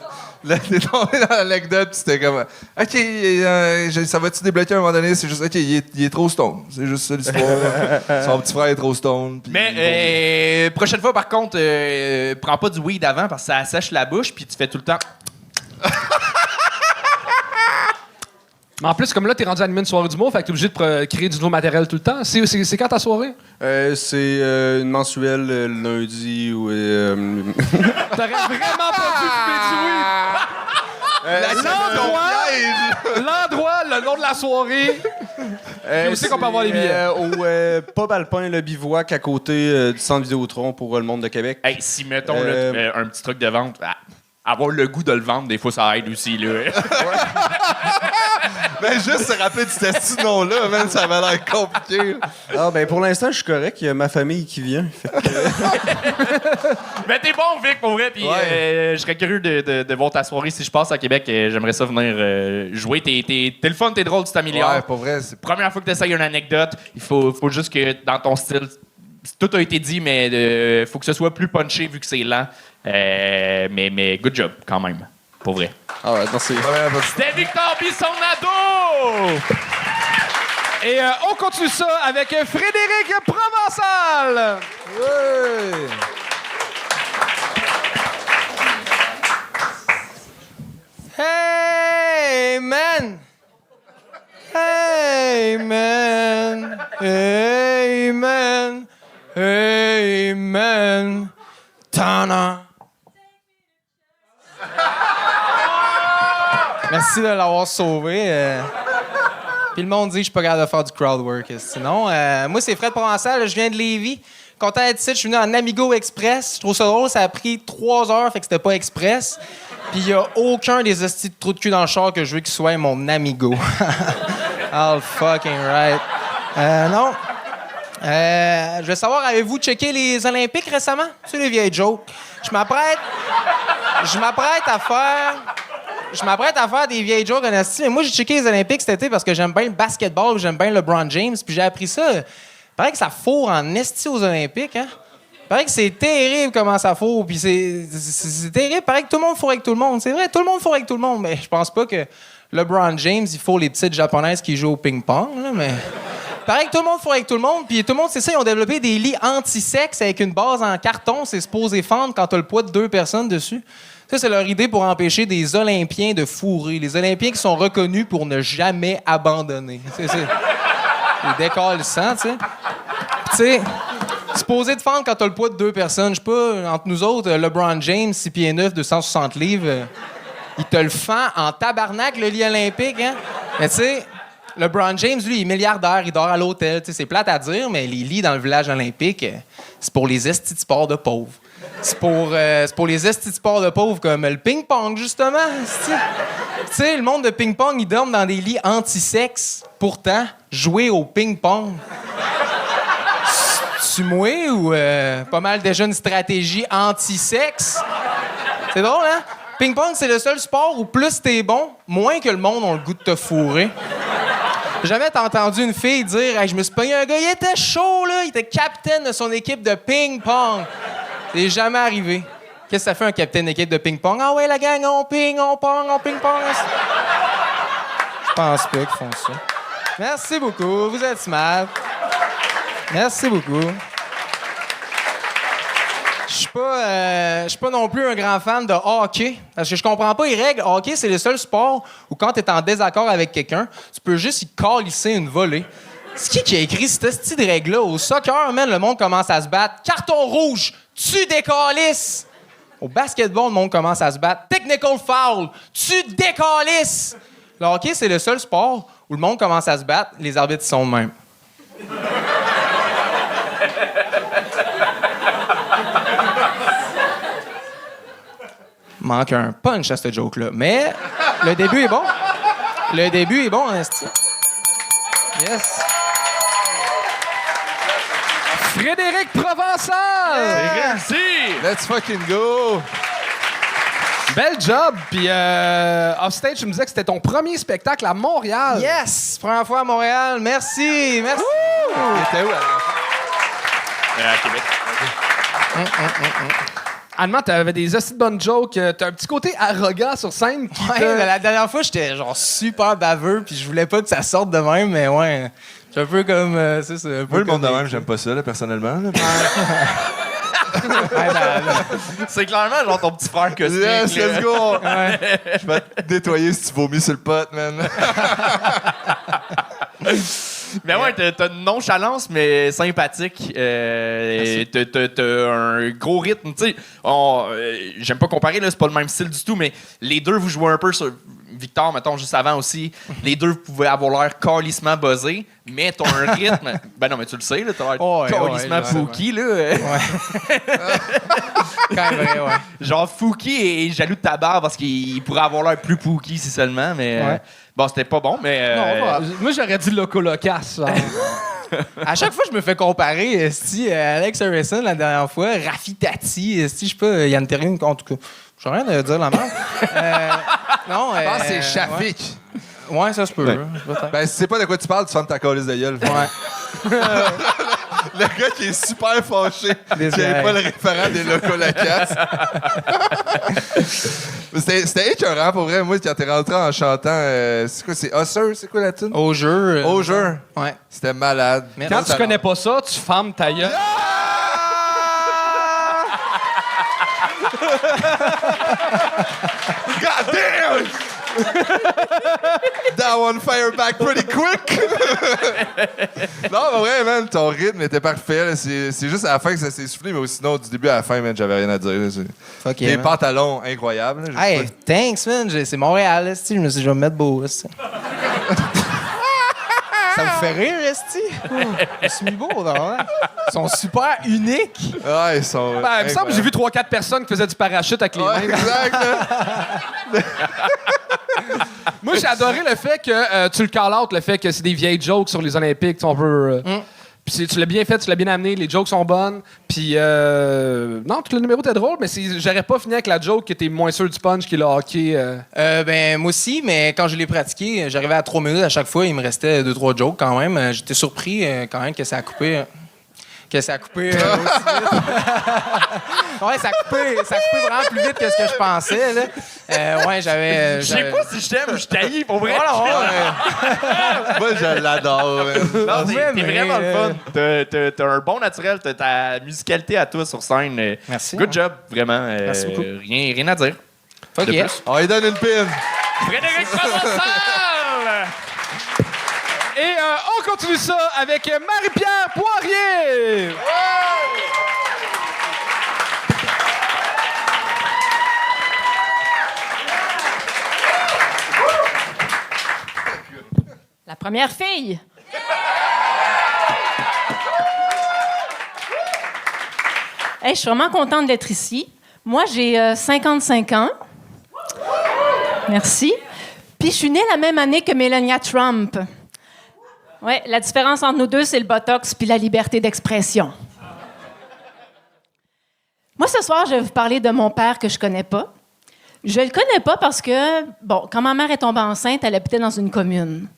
t'es tombé dans l'anecdote, puis c'était comme, OK, ça va-tu débloquer à un moment donné? C'est juste, OK, il est trop stone. C'est juste ça l'histoire. Son petit frère est trop stone. Mais prochaine fois, par contre, prends pas du weed avant parce que ça assèche la bouche, puis tu fais tout le temps. Mais en plus, comme là, t'es rendu à animer une soirée d'humour, fait que t'es obligé de créer du nouveau matériel tout le temps. C'est quand ta soirée? C'est une mensuelle lundi où... T'aurais vraiment pas dû fumer du weed! L'endroit, le nom de la soirée. Et aussi qu'on peut avoir les billets. Au Pub Alpin, le bivouac, à côté du centre Vidéotron pour le monde de Québec. Hey, si, mettons, là, tu mets un petit truc de vente, avoir le goût de le vendre, des fois, ça aide aussi, là. Mais juste se rappeler de ce nom-là, man, ça avait l'air compliqué. Ah, ben pour l'instant, je suis correct. Il y a ma famille qui vient. Fait que... Mais t'es bon, Vic, pour vrai. Puis je serais curieux de voir ta soirée. Si je passe à Québec, j'aimerais ça venir jouer. T'es le fun, t'es drôle, tu t'améliores. Ouais, pour vrai. Première fois que t'essayes une anecdote, il faut juste que dans ton style, tout a été dit, mais faut que ce soit plus punché vu que c'est lent. Mais good job, quand même. Pour vrai. Ah ouais, merci. C'était Victor Bissonnado! Et on continue ça avec Frédéric Provençal! Ouais. Merci de l'avoir sauvé. Puis le monde dit que je suis pas capable de faire du crowd work. Sinon, moi, c'est Fred Provençal. Je viens de Lévis. Content d'être ici. Je suis venu en Amigo Express. Je trouve ça drôle. Ça a pris 3 heures, fait que c'était pas express. Puis il y a aucun des hosties de trous de cul dans le char que je veux qu'il soit mon Amigo. All fucking right. Non. Je veux savoir, avez-vous checké les Olympiques récemment? C'est les vieilles jokes. Je m'apprête à faire des vieilles jokes en esti, mais moi, j'ai checké les Olympiques cet été parce que j'aime bien le basketball, j'aime bien LeBron James, puis j'ai appris ça. Il paraît que ça fourre en esti aux Olympiques, hein? Il paraît que c'est terrible comment ça fourre, puis c'est terrible. Il paraît que tout le monde fourre avec tout le monde. C'est vrai, tout le monde fourre avec tout le monde, mais je pense pas que LeBron James, il faut les petites japonaises qui jouent au ping-pong, là, mais... Pareil que tout le monde fourre avec tout le monde, puis tout le monde, c'est ça, ils ont développé des lits anti-sexe avec une base en carton, c'est supposé fendre quand t'as le poids de 2 personnes dessus. Ça, c'est leur idée pour empêcher des Olympiens de fourrer. Les Olympiens qui sont reconnus pour ne jamais abandonner. C'est décalissant, tu sais. Tu sais, supposé de fendre quand t'as le poids de 2 personnes. Je sais pas, entre nous autres, LeBron James, 6 pieds 9, 260 livres, il te le fend en tabarnak, le lit olympique, hein? Mais tu sais... LeBron James, lui, il est milliardaire, il dort à l'hôtel. Tu sais, c'est plate à dire, mais les lits dans le village olympique, c'est pour les estis de sport de pauvres. C'est pour les estis de sport de pauvres comme le ping-pong, justement. Tu sais, le monde de ping-pong, ils dorment dans des lits anti-sexe. Pourtant, jouer au ping-pong... Tu mouais ou pas mal déjà une stratégie anti-sexe? C'est drôle, hein? Ping-pong, c'est le seul sport où plus t'es bon, moins que le monde a le goût de te fourrer. Jamais t'as entendu une fille dire hey, « Je me suis pogné un gars, il était chaud, là, il était capitaine de son équipe de ping-pong. » C'est jamais arrivé. Qu'est-ce que ça fait un capitaine d'équipe de ping-pong? Ah ouais, la gang, on ping-pong. Je pense pas qu'ils font ça. Merci beaucoup, vous êtes smart. Merci beaucoup. Je suis pas non plus un grand fan de hockey. Parce que je comprends pas les règles. Hockey, c'est le seul sport où quand tu es en désaccord avec quelqu'un, tu peux juste y calisser une volée. C'est qui a écrit cette style de règle-là? Au soccer, man, le monde commence à se battre. Carton rouge, tu décalisses. Au basketball, le monde commence à se battre. Technical foul, tu décalisses. Le hockey, c'est le seul sport où le monde commence à se battre. Les arbitres sont de même. Manque un punch à ce joke-là. Mais le début est bon. Le début est bon, en esti. Yes. Frédéric Provençal! Merci! Let's fucking go! Bel job! Puis, offstage, tu me disais que c'était ton premier spectacle à Montréal. Yes! Première fois à Montréal. Merci. Merci. T'étais où, alors? À Québec. Allemand, t'avais des assez de bonnes jokes. T'as un petit côté arrogant sur scène qui Ouais, mais la dernière fois, j'étais genre super baveux, puis je voulais pas que ça sorte de même, mais ouais. C'est un peu comme. C'est ça, un peu Moi, le monde de comme même, j'aime pas ça, là, personnellement. Là. C'est clairement genre ton petit frère cosmique. Yes, là. let's go! Je vais te nettoyer si tu vomis sur le pot, man. Mais ouais, t'as une nonchalance, mais sympathique. T'as un gros rythme. Tu sais, j'aime pas comparer, là, c'est pas le même style du tout, mais les deux, vous jouez un peu sur. Victor, mettons, juste avant aussi, les deux pouvaient avoir l'air calissement buzzés, mais t'as un rythme. Ben non, mais tu le sais, là, t'as l'air calissement Fouki, là. quand même vrai, ouais. Genre, Fouki est jaloux de ta barre parce qu'il pourrait avoir l'air plus Fouki si seulement, mais. Ouais. Bon, c'était pas bon, mais. moi, j'aurais dit Loco Locas. À chaque fois, je me fais comparer, esti, Alex Harrison, la dernière fois, Rafi Tati, esti, je sais pas, Yann Terrien, en tout cas. J'ai rien à dire la merde. Non, Je pense que c'est Shafik. Ouais, ça se peut. Ouais. Peut-être. Ben, si tu sais pas de quoi tu parles, tu fermes ta calice de gueule. Ouais. Le gars qui est super fâché Des qui n'avait gars. pas le référent des locaux Lacasse. C'était écœurant pour vrai. Moi, quand t'es rentré en chantant, c'est quoi, c'est Usher? C'est quoi la tune? Au jeu. Au jeu. Ouais. C'était malade. Merci. Quand tu connais pas ça, tu fermes ta gueule. God damn! That one fire back pretty quick! Non, mais vrai, man, ton rythme était parfait. Là. C'est juste à la fin que ça s'est soufflé, mais sinon, du début à la fin, man, j'avais rien à dire. Là. Fuck Tes yeah, man. pantalons, incroyables. Là, Hey, thanks, man. C'est Montréal, esti. Je me suis dit, je vais me mettre beau, esti. Ça vous fait rire, esti? Je suis mis beau, non? Hein? Ils sont super uniques. Ouais, ils sont. Ben, il me semble que j'ai vu 3-4 personnes qui faisaient du parachute avec les mains. Ouais, exact. Là. Moi, j'ai adoré le fait que tu le call out, le fait que c'est des vieilles jokes sur les Olympiques. On veut. Puis tu l'as bien fait, tu l'as bien amené, les jokes sont bonnes. Puis, non, tout le numéro était drôle, mais j'aurais pas fini avec la joke qui était moins sûr du punch que le hockey. Ben, moi aussi, mais quand je l'ai pratiqué, j'arrivais à 3 minutes à chaque fois. Il me restait 2-3 jokes quand même. J'étais surpris quand même que ça a coupé. Que ça a coupé aussi vite. Ouais, ça a coupé vraiment plus vite que ce que je pensais. Là. Ouais, j'avais. Je sais pas si je t'aime ou je t'haïs, pour vrai. Moi, je l'adore. Man. Non, t'es mais, vraiment le fun. T'as un bon naturel, t'as ta musicalité à toi sur scène. Merci. Good job, vraiment. Merci beaucoup. Rien à dire. Fuck De yeah. plus. On lui donne une pin. Frédéric Provençal! Et on continue ça avec Marie-Pierre Poirier! La première fille. Hey, je suis vraiment contente d'être ici. Moi, j'ai 55 ans. Merci. Puis je suis née la même année que Melania Trump. Ouais, la différence entre nous deux, c'est le botox puis la liberté d'expression. Moi, ce soir, je vais vous parler de mon père que je connais pas. Je le connais pas parce que, bon, quand ma mère est tombée enceinte, elle habitait dans une commune.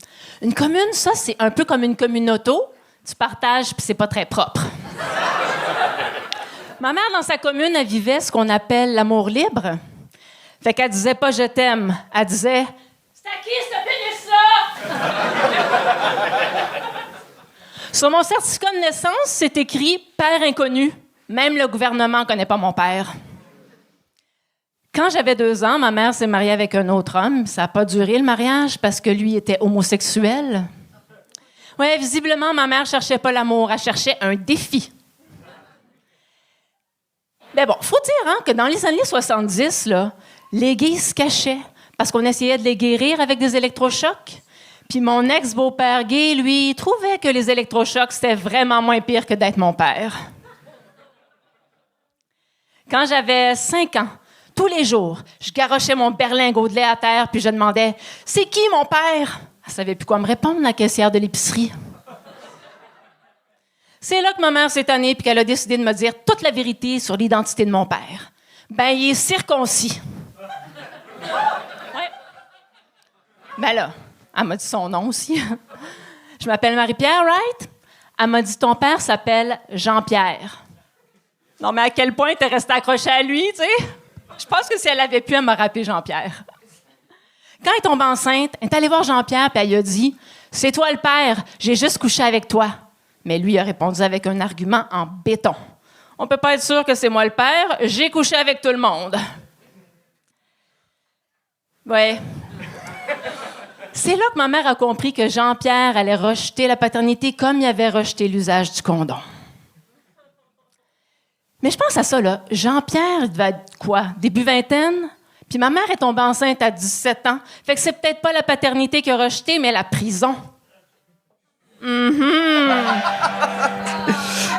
Une commune, ça, c'est un peu comme une commune auto. Tu partages, puis c'est pas très propre. Ma mère, dans sa commune, elle vivait ce qu'on appelle l'amour libre. Fait qu'elle disait pas « je t'aime », elle disait « c'est à qui ce pénis-là? » Sur mon certificat de naissance, c'est écrit « père inconnu ». Même le gouvernement connaît pas mon père. Quand j'avais 2 ans, ma mère s'est mariée avec un autre homme. Ça n'a pas duré, le mariage, parce que lui était homosexuel. Oui, visiblement, ma mère cherchait pas l'amour, elle cherchait un défi. Mais bon, faut dire que dans les années 70, là, les gays se cachaient parce qu'on essayait de les guérir avec des électrochocs. Puis mon ex-beau-père gay, lui, trouvait que les électrochocs, c'était vraiment moins pire que d'être mon père. Quand j'avais 5 ans, tous les jours, je garochais mon berlingot de lait à terre puis je demandais « C'est qui mon père? » Elle savait plus quoi me répondre, la caissière de l'épicerie. C'est là que ma mère s'est tannée puis qu'elle a décidé de me dire toute la vérité sur l'identité de mon père. Ben, il est circoncis. Ouais. Ben là, elle m'a dit son nom aussi. Je m'appelle Marie-Pierre, right? Elle m'a dit ton père s'appelle Jean-Pierre. Non, mais à quel point t'es restée accrochée à lui, tu sais? Je pense que si elle avait pu, elle m'aurait rappelé Jean-Pierre. Quand elle est tombée enceinte, elle est allée voir Jean-Pierre puis elle lui a dit « C'est toi le père, j'ai juste couché avec toi. » Mais lui a répondu avec un argument en béton. « On peut pas être sûr que c'est moi le père, j'ai couché avec tout le monde. » Ouais. C'est là que ma mère a compris que Jean-Pierre allait rejeter la paternité comme il avait rejeté l'usage du condom. Mais je pense à ça, là. Jean-Pierre, il devait être quoi? Début vingtaine? Puis ma mère est tombée enceinte à 17 ans. Fait que c'est peut-être pas la paternité qu'il a rejetée, mais la prison.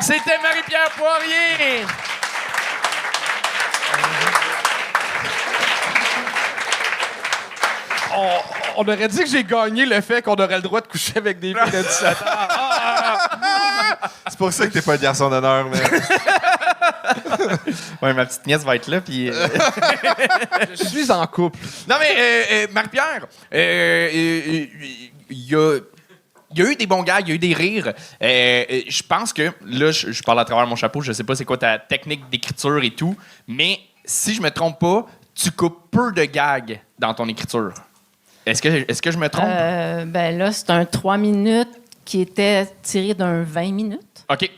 C'était Marie-Pierre Poirier! On aurait dit que j'ai gagné le fait qu'on aurait le droit de coucher avec des filles de 17 ans. C'est pour ça que t'es pas le garçon d'honneur, man. Ouais, ma petite nièce va être là, puis... Je suis en couple. Non, mais Marie-Pierre, il y a eu des bons gars, il y a eu des rires. Je pense que, là, je parle à travers mon chapeau, je sais pas c'est quoi ta technique d'écriture et tout, mais si je me trompe pas, tu coupes peu de gags dans ton écriture. Est-ce que je me trompe? Ben là, c'est un 3 minutes qui était tiré d'un 20 minutes. OK.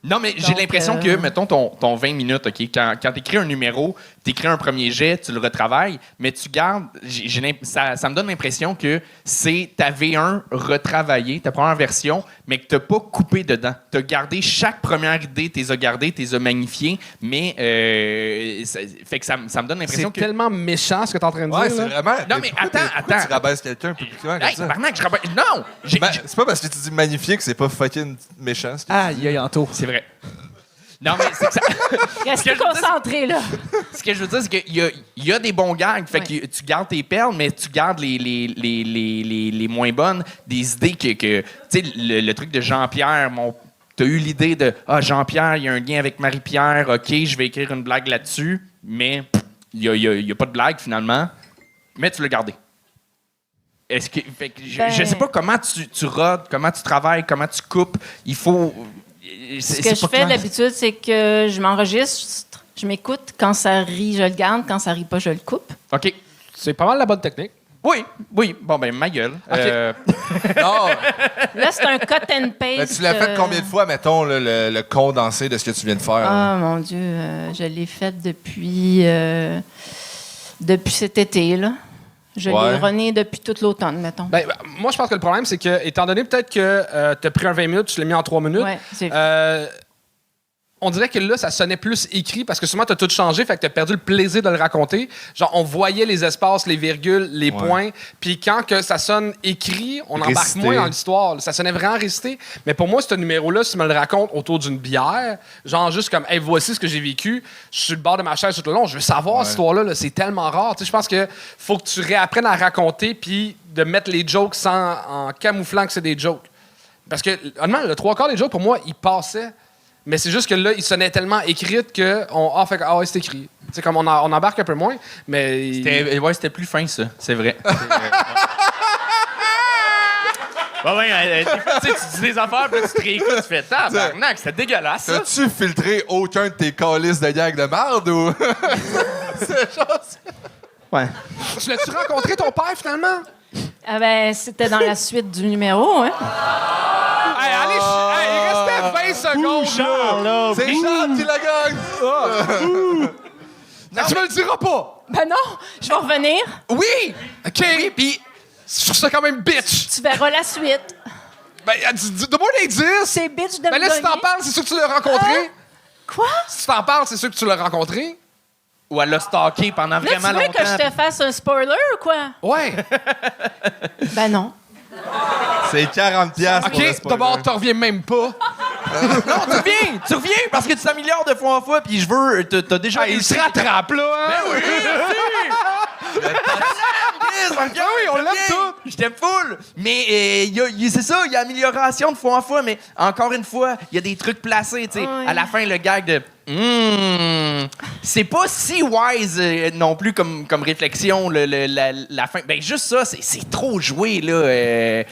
Non, mais j'ai Donc, l'impression que, mettons, ton 20 minutes, OK, quand tu écris un numéro, tu écris un premier jet, tu le retravailles, mais tu gardes. Ça me donne l'impression que c'est ta V1 retravaillée, ta première version, mais que tu n'as pas coupé dedans. Tu as gardé chaque première idée, tu les as gardées, tu les as magnifiées, mais fait que ça me donne l'impression C'est que. tellement méchant ce que tu es en train de Ouais, dire. c'est là. vraiment. Non, mais attends. Tu rabaisses quelqu'un publiquement comme Hey, ça. tabarnak, non! C'est pas parce que tu dis magnifique que c'est pas fucking méchant. Aïe, Anto. C'est vrai. Non, mais c'est que ça. Restez concentrés, là. Ce que je veux dire, c'est qu'il y a des bons gags. Fait que tu gardes tes perles, mais tu gardes les moins bonnes. Des idées que tu sais, le truc de Jean-Pierre, t'as eu l'idée de Jean-Pierre, il y a un lien avec Marie-Pierre, OK, je vais écrire une blague là-dessus, mais il y a pas de blague finalement. Mais tu l'as gardé. Fait que je sais pas comment tu rodes, comment tu travailles, comment tu coupes. Il faut. Ce que je fais d'habitude, c'est que je m'enregistre, je m'écoute. Quand ça rit, je le garde. Quand ça rit pas, je le coupe. OK. C'est pas mal la bonne technique. Oui. Bon, ben, ma gueule. Non, Là, c'est un cut and paste. mais tu l'as fait combien de fois, mettons, là, le condensé de ce que tu viens de faire? là? Ah, mon Dieu. Je l'ai fait depuis cet été, là. Je l'ai runné depuis tout l'automne, mettons. Ben, moi, je pense que le problème, c'est que, étant donné peut-être que tu as pris un 20 minutes, tu l'as mis en 3 minutes, Ouais, c'est on dirait que là, ça sonnait plus écrit parce que souvent, tu as tout changé, fait que tu as perdu le plaisir de le raconter. Genre, on voyait les espaces, les virgules, les points. Puis quand que ça sonne écrit, on embarque Récité. moins dans l'histoire. Ça sonnait vraiment récité. Mais pour moi, ce numéro-là, si tu me le racontes autour d'une bière, genre juste comme, hey, voici ce que j'ai vécu, je suis sur le bord de ma chaise tout le long, je veux savoir cette histoire-là, là, c'est tellement rare. Tu sais, je pense que faut que tu réapprennes à raconter puis de mettre les jokes en camouflant que c'est des jokes. Parce que, honnêtement, le 3/4 des jokes, pour moi, ils passaient. Mais c'est juste que là, il sonnait tellement écrit que c'est écrit. C'est comme on embarque un peu moins, mais C'était plus fin, ça. C'est vrai. Tu dis des affaires, puis là, tu te réécoutes, tu fais tabarnak, c'était dégueulasse, ça. T'as-tu filtré aucun de tes calices de gags de merde ou. Ouais. tu l'as-tu rencontré ton père finalement? Ah ben, c'était dans la suite du numéro, hein? Hey, allez, il restait 20 secondes. Là. C'est Charles qui la gagne! Tu me le diras pas. Ben non, je vais revenir. Oui. OK. Oui, puis je trouve ça quand même bitch. Tu verras la suite. Ben, donne-moi l'indice. C'est bitch de Ben me là, si t'en gagner. parles, c'est sûr que tu l'as rencontré. Quoi? Si tu t'en parles, c'est sûr que tu l'as rencontré. Ou elle l'a stalké pendant Là, tu vraiment veux longtemps. que je te fasse un spoiler ou quoi? Ouais. Ben non. C'est 40$ pour le OK, spoiler. d'abord, t'en reviens même pas. Non, tu reviens parce que tu t'améliores de fois en fois, puis je veux. T'as déjà. Il se rattrape, là. Hein? Ah oui, on l'aime tout. Je t'aime full. Mais c'est ça, il y a amélioration de fois en fois, mais encore une fois, il y a des trucs placés. Tu sais, Ouais. à la fin, le gag de. C'est pas si wise non plus comme réflexion, la fin. Ben, juste ça, c'est trop joué, là.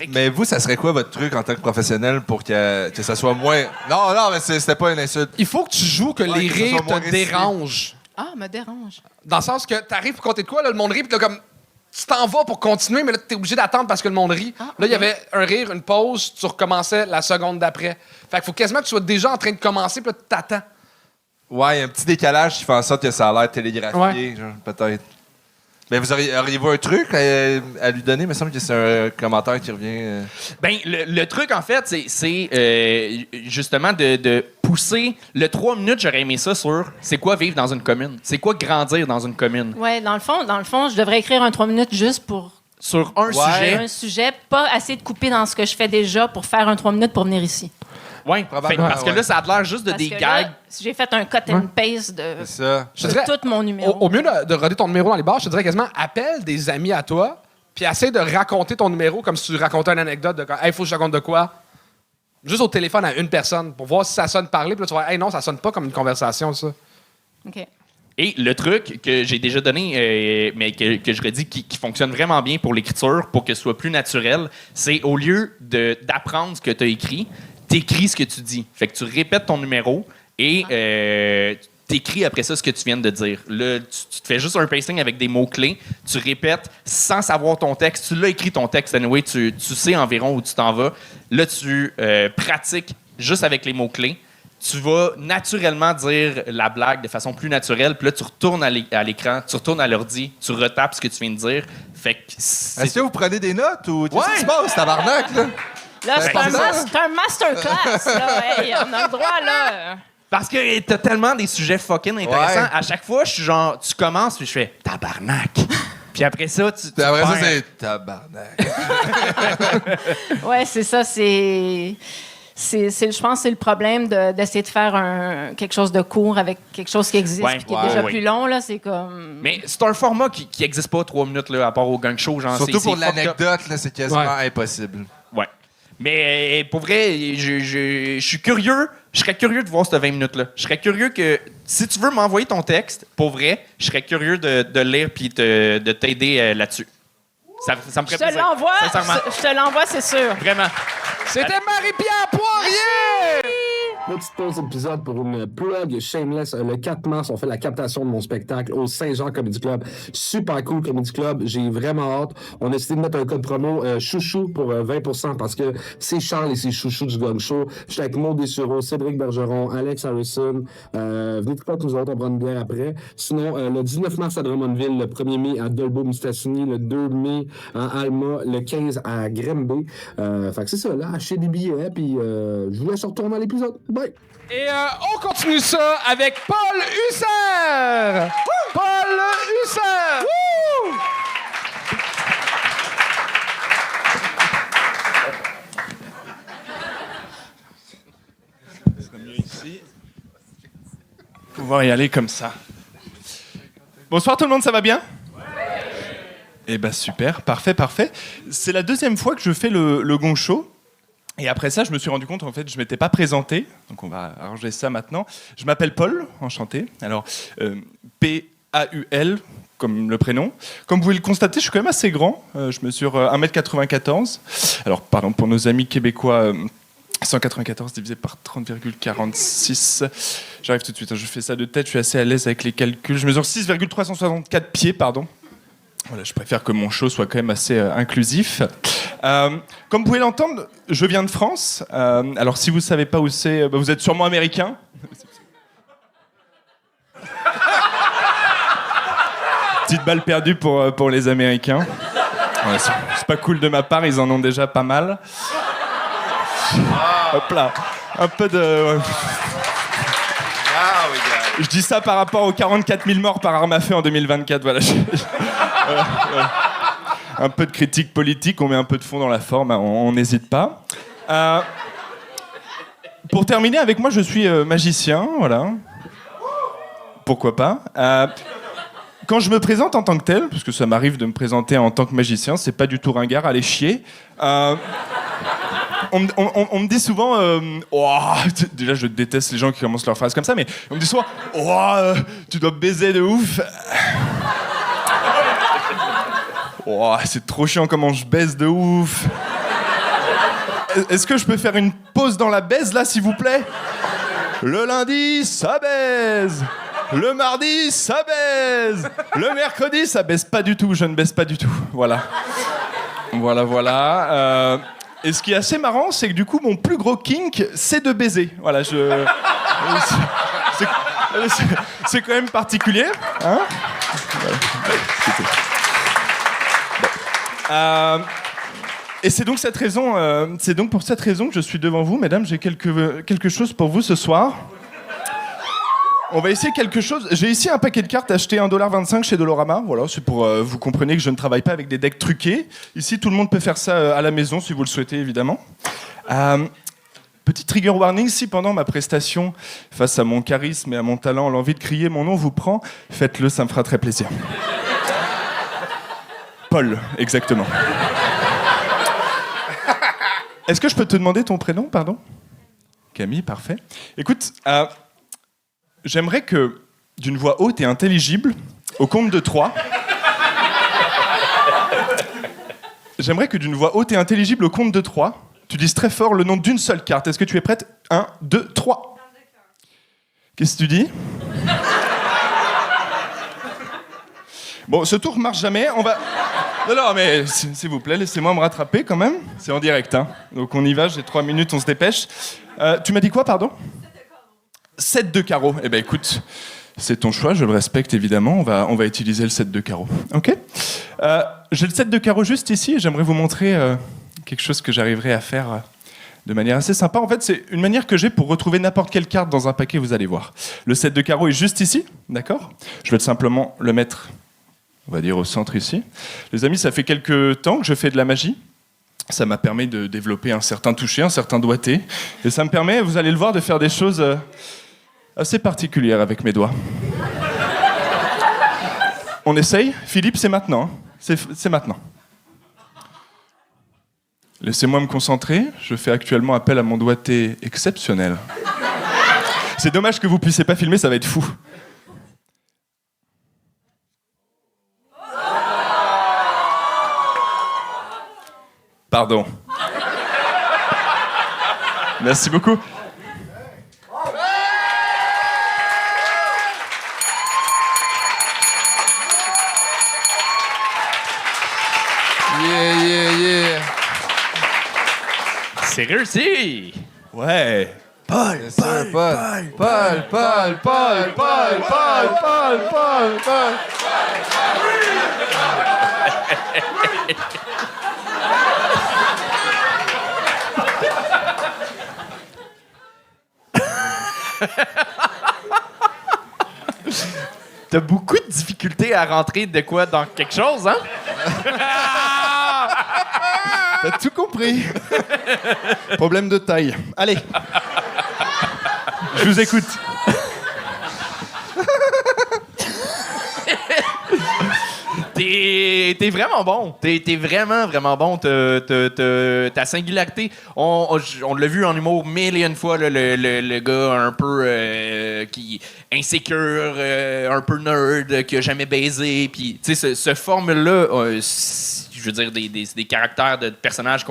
Mais vous, ça serait quoi votre truc en tant que professionnel pour que ça soit moins. Non, mais c'était pas une insulte. Il faut que tu joues que les que ça soit rires moins te récité. dérangent. Ah, me dérange. Dans le sens que t'arrives pour compter de quoi, là, le monde rit, puis t'as comme. Tu t'en vas pour continuer, mais là, t'es obligé d'attendre parce que le monde rit. Là, il y avait un rire, une pause, tu recommençais la seconde d'après. Fait qu'il faut quasiment que tu sois déjà en train de commencer, puis là, t'attends. Ouais, il y a un petit décalage qui fait en sorte que ça a l'air télégraphié, genre, peut-être. Mais vous auriez-vous un truc à lui donner? Il me semble que c'est un commentaire qui revient. Ben, le truc, en fait, c'est justement de pousser. Le 3 minutes, j'aurais aimé ça sur c'est quoi vivre dans une commune? C'est quoi grandir dans une commune? Ouais, dans le fond, je devrais écrire un 3 minutes juste pour Sur un sujet. un sujet, pas assez de couper dans ce que je fais déjà pour faire un 3 minutes pour venir ici. Oui, Probablement, parce que là, ça a l'air juste de Parce des que gags. là, j'ai fait un cut and paste de C'est ça. Je te dirais, tout mon numéro. au mieux de roder ton numéro dans les bars, je te dirais quasiment appelle des amis à toi, puis essaie de raconter ton numéro comme si tu racontais une anecdote de hey, faut que je raconte de quoi. Juste au téléphone à une personne pour voir si ça sonne parler, puis là tu vas hey non, ça sonne pas comme une conversation, ça. OK. Et le truc que j'ai déjà donné, mais que je redis, qui fonctionne vraiment bien pour l'écriture, pour que ce soit plus naturel, c'est au lieu d'apprendre ce que tu as écrit, t'écris ce que tu dis. Fait que tu répètes ton numéro et t'écris après ça ce que tu viens de dire. Là, tu te fais juste un pacing avec des mots-clés, tu répètes sans savoir ton texte. Tu l'as écrit ton texte, anyway, tu sais environ où tu t'en vas. Là, tu pratiques juste avec les mots-clés, tu vas naturellement dire la blague de façon plus naturelle. Puis là, tu retournes à l'écran, tu retournes à l'ordi, tu retapes ce que tu viens de dire. Fait que Est-ce que vous prenez des notes ou qu'est-ce qui se passe, tabarnak, là? Là, c'est un masterclass. Là. Hey, on a le droit, là. Parce que t'as tellement des sujets fucking intéressants. Ouais. À chaque fois, je suis genre, tu commences, puis je fais tabarnak. Puis après ça, tu Après ça, perds. c'est tabarnak. Ouais, c'est ça. Je pense que c'est le problème d'essayer de faire quelque chose de court avec quelque chose qui existe Ouais, puis qui est déjà ouais. plus long. Là, c'est comme... Mais c'est un format qui existe pas 3 minutes, là, à part au gang show. Genre, Surtout c'est pour fucked up. l'anecdote, là, c'est quasiment impossible. Ouais. Mais pour vrai, je suis curieux. Je serais curieux de voir ces 20 minutes-là. Je serais curieux que, si tu veux m'envoyer ton texte, pour vrai, je serais curieux de lire puis de t'aider là-dessus. Ça me ferait Je te plaisir. l'envoie. Sincèrement. Je te l'envoie, c'est sûr. Vraiment. C'était Marie-Pierre Poirier! Petite pause d'épisode pour une plug shameless. Le 4 mars, on fait la captation de mon spectacle au Saint-Jean Comedy Club. Super cool Comedy Club. J'ai vraiment hâte. On a décidé de mettre un code promo chouchou pour 20% parce que c'est Charles et c'est chouchou du Gang Show. Je suis avec Maud Dessureau, Cédric Bergeron, Alex Harrison. Venez tout avec nous autres, on prend une bière après. Sinon, le 19 mars à Drummondville, le 1er mai à Dolbeau-Mistassini, le 2 mai à Alma, le 15 à Grimby. Fait que c'est ça, là, achetez des billets, puis je vous laisse retourner à l'épisode. Bye! Et on continue ça avec Paul Husser! Paul Husser! Wouh! Pouvoir y aller comme ça. Bonsoir tout le monde, ça va bien? Eh ben super, parfait. C'est la deuxième fois que je fais le Gong Show. Et après ça, je me suis rendu compte, en fait, je m'étais pas présenté. Donc on va arranger ça maintenant. Je m'appelle Paul, enchanté. Alors, P-A-U-L, comme le prénom. Comme vous pouvez le constater, je suis quand même assez grand. Je mesure 1m94. Alors, pardon, pour nos amis québécois... 194 divisé par 30,46. J'arrive tout de suite, je fais ça de tête, je suis assez à l'aise avec les calculs. Je mesure 6,364 pieds, pardon. Voilà, je préfère que mon show soit quand même assez inclusif. Comme vous pouvez l'entendre, je viens de France. Alors si vous ne savez pas où c'est, vous êtes sûrement américain. Petite balle perdue pour les Américains. Ouais, c'est pas cool de ma part, ils en ont déjà pas mal. Hop là, un peu de... Je dis ça par rapport aux 44 000 morts par arme à feu en 2024, voilà. Un peu de critique politique, on met un peu de fond dans la forme, on n'hésite pas. Pour terminer, avec moi, je suis magicien, voilà. Pourquoi pas. Quand je me présente en tant que tel, parce que ça m'arrive de me présenter en tant que magicien, c'est pas du tout ringard, allez chier. On me dit souvent, déjà je déteste les gens qui commencent leurs phrases comme ça, mais on me dit souvent, tu dois baiser de ouf. C'est trop chiant comment je baise de ouf. Est-ce que je peux faire une pause dans la baise là, s'il vous plaît? Le lundi, ça baise. Le mardi, ça baise. Le mercredi, ça baise pas du tout. Je ne baise pas du tout. Voilà. Et ce qui est assez marrant, c'est que du coup, mon plus gros kink, c'est de baiser. Voilà, c'est quand même particulier. Hein? Et c'est donc pour cette raison que je suis devant vous, mesdames. J'ai quelque chose pour vous ce soir. On va essayer quelque chose. J'ai ici un paquet de cartes acheté 1,25$ chez Dolorama. Voilà, c'est pour vous compreniez que je ne travaille pas avec des decks truqués. Ici, tout le monde peut faire ça à la maison si vous le souhaitez, évidemment. Petit trigger warning, si pendant ma prestation, face à mon charisme et à mon talent, l'envie de crier mon nom vous prend, faites-le, ça me fera très plaisir. Paul, exactement. Est-ce que je peux te demander ton prénom, pardon? Camille, parfait. Écoute, j'aimerais que, d'une voix haute et intelligible, au compte de 3... J'aimerais que d'une voix haute et intelligible, au compte de 3, tu dises très fort le nom d'une seule carte. Est-ce que tu es prête? 1, 2, 3. Qu'est-ce que tu dis? Bon, ce tour marche jamais. Non, mais s'il vous plaît, laissez-moi me rattraper quand même. C'est en direct, hein. Donc on y va, j'ai 3 minutes, on se dépêche. Tu m'as dit quoi, pardon? 7 de carreau. Eh ben écoute, c'est ton choix, je le respecte évidemment. On va utiliser le 7 de carreau. Ok? J'ai le 7 de carreau juste ici et j'aimerais vous montrer quelque chose que j'arriverai à faire de manière assez sympa. En fait, c'est une manière que j'ai pour retrouver n'importe quelle carte dans un paquet, vous allez voir. Le 7 de carreau est juste ici, d'accord? Je vais simplement le mettre, on va dire, au centre ici. Les amis, ça fait quelques temps que je fais de la magie. Ça m'a permis de développer un certain toucher, un certain doigté. Et ça me permet, vous allez le voir, de faire des choses assez particulières avec mes doigts. On essaye? Philippe, c'est maintenant. Hein. C'est maintenant. Laissez-moi me concentrer. Je fais actuellement appel à mon doigté exceptionnel. C'est dommage que vous puissiez pas filmer, ça va être fou. Pardon. Merci beaucoup. Yeah. C'est réussi! Ouais. Paul. T'as beaucoup de difficultés à rentrer de quoi dans quelque chose, hein? T'as tout compris. Problème de taille. Allez. Je vous écoute. T'es vraiment bon. T'es vraiment bon. Ta singularité. On l'a vu en humour mille et une fois, là, le gars un peu qui insécure, un peu nerd, qui a jamais baisé. Puis, tu sais, ce formule-là, je veux dire, des caractères de personnages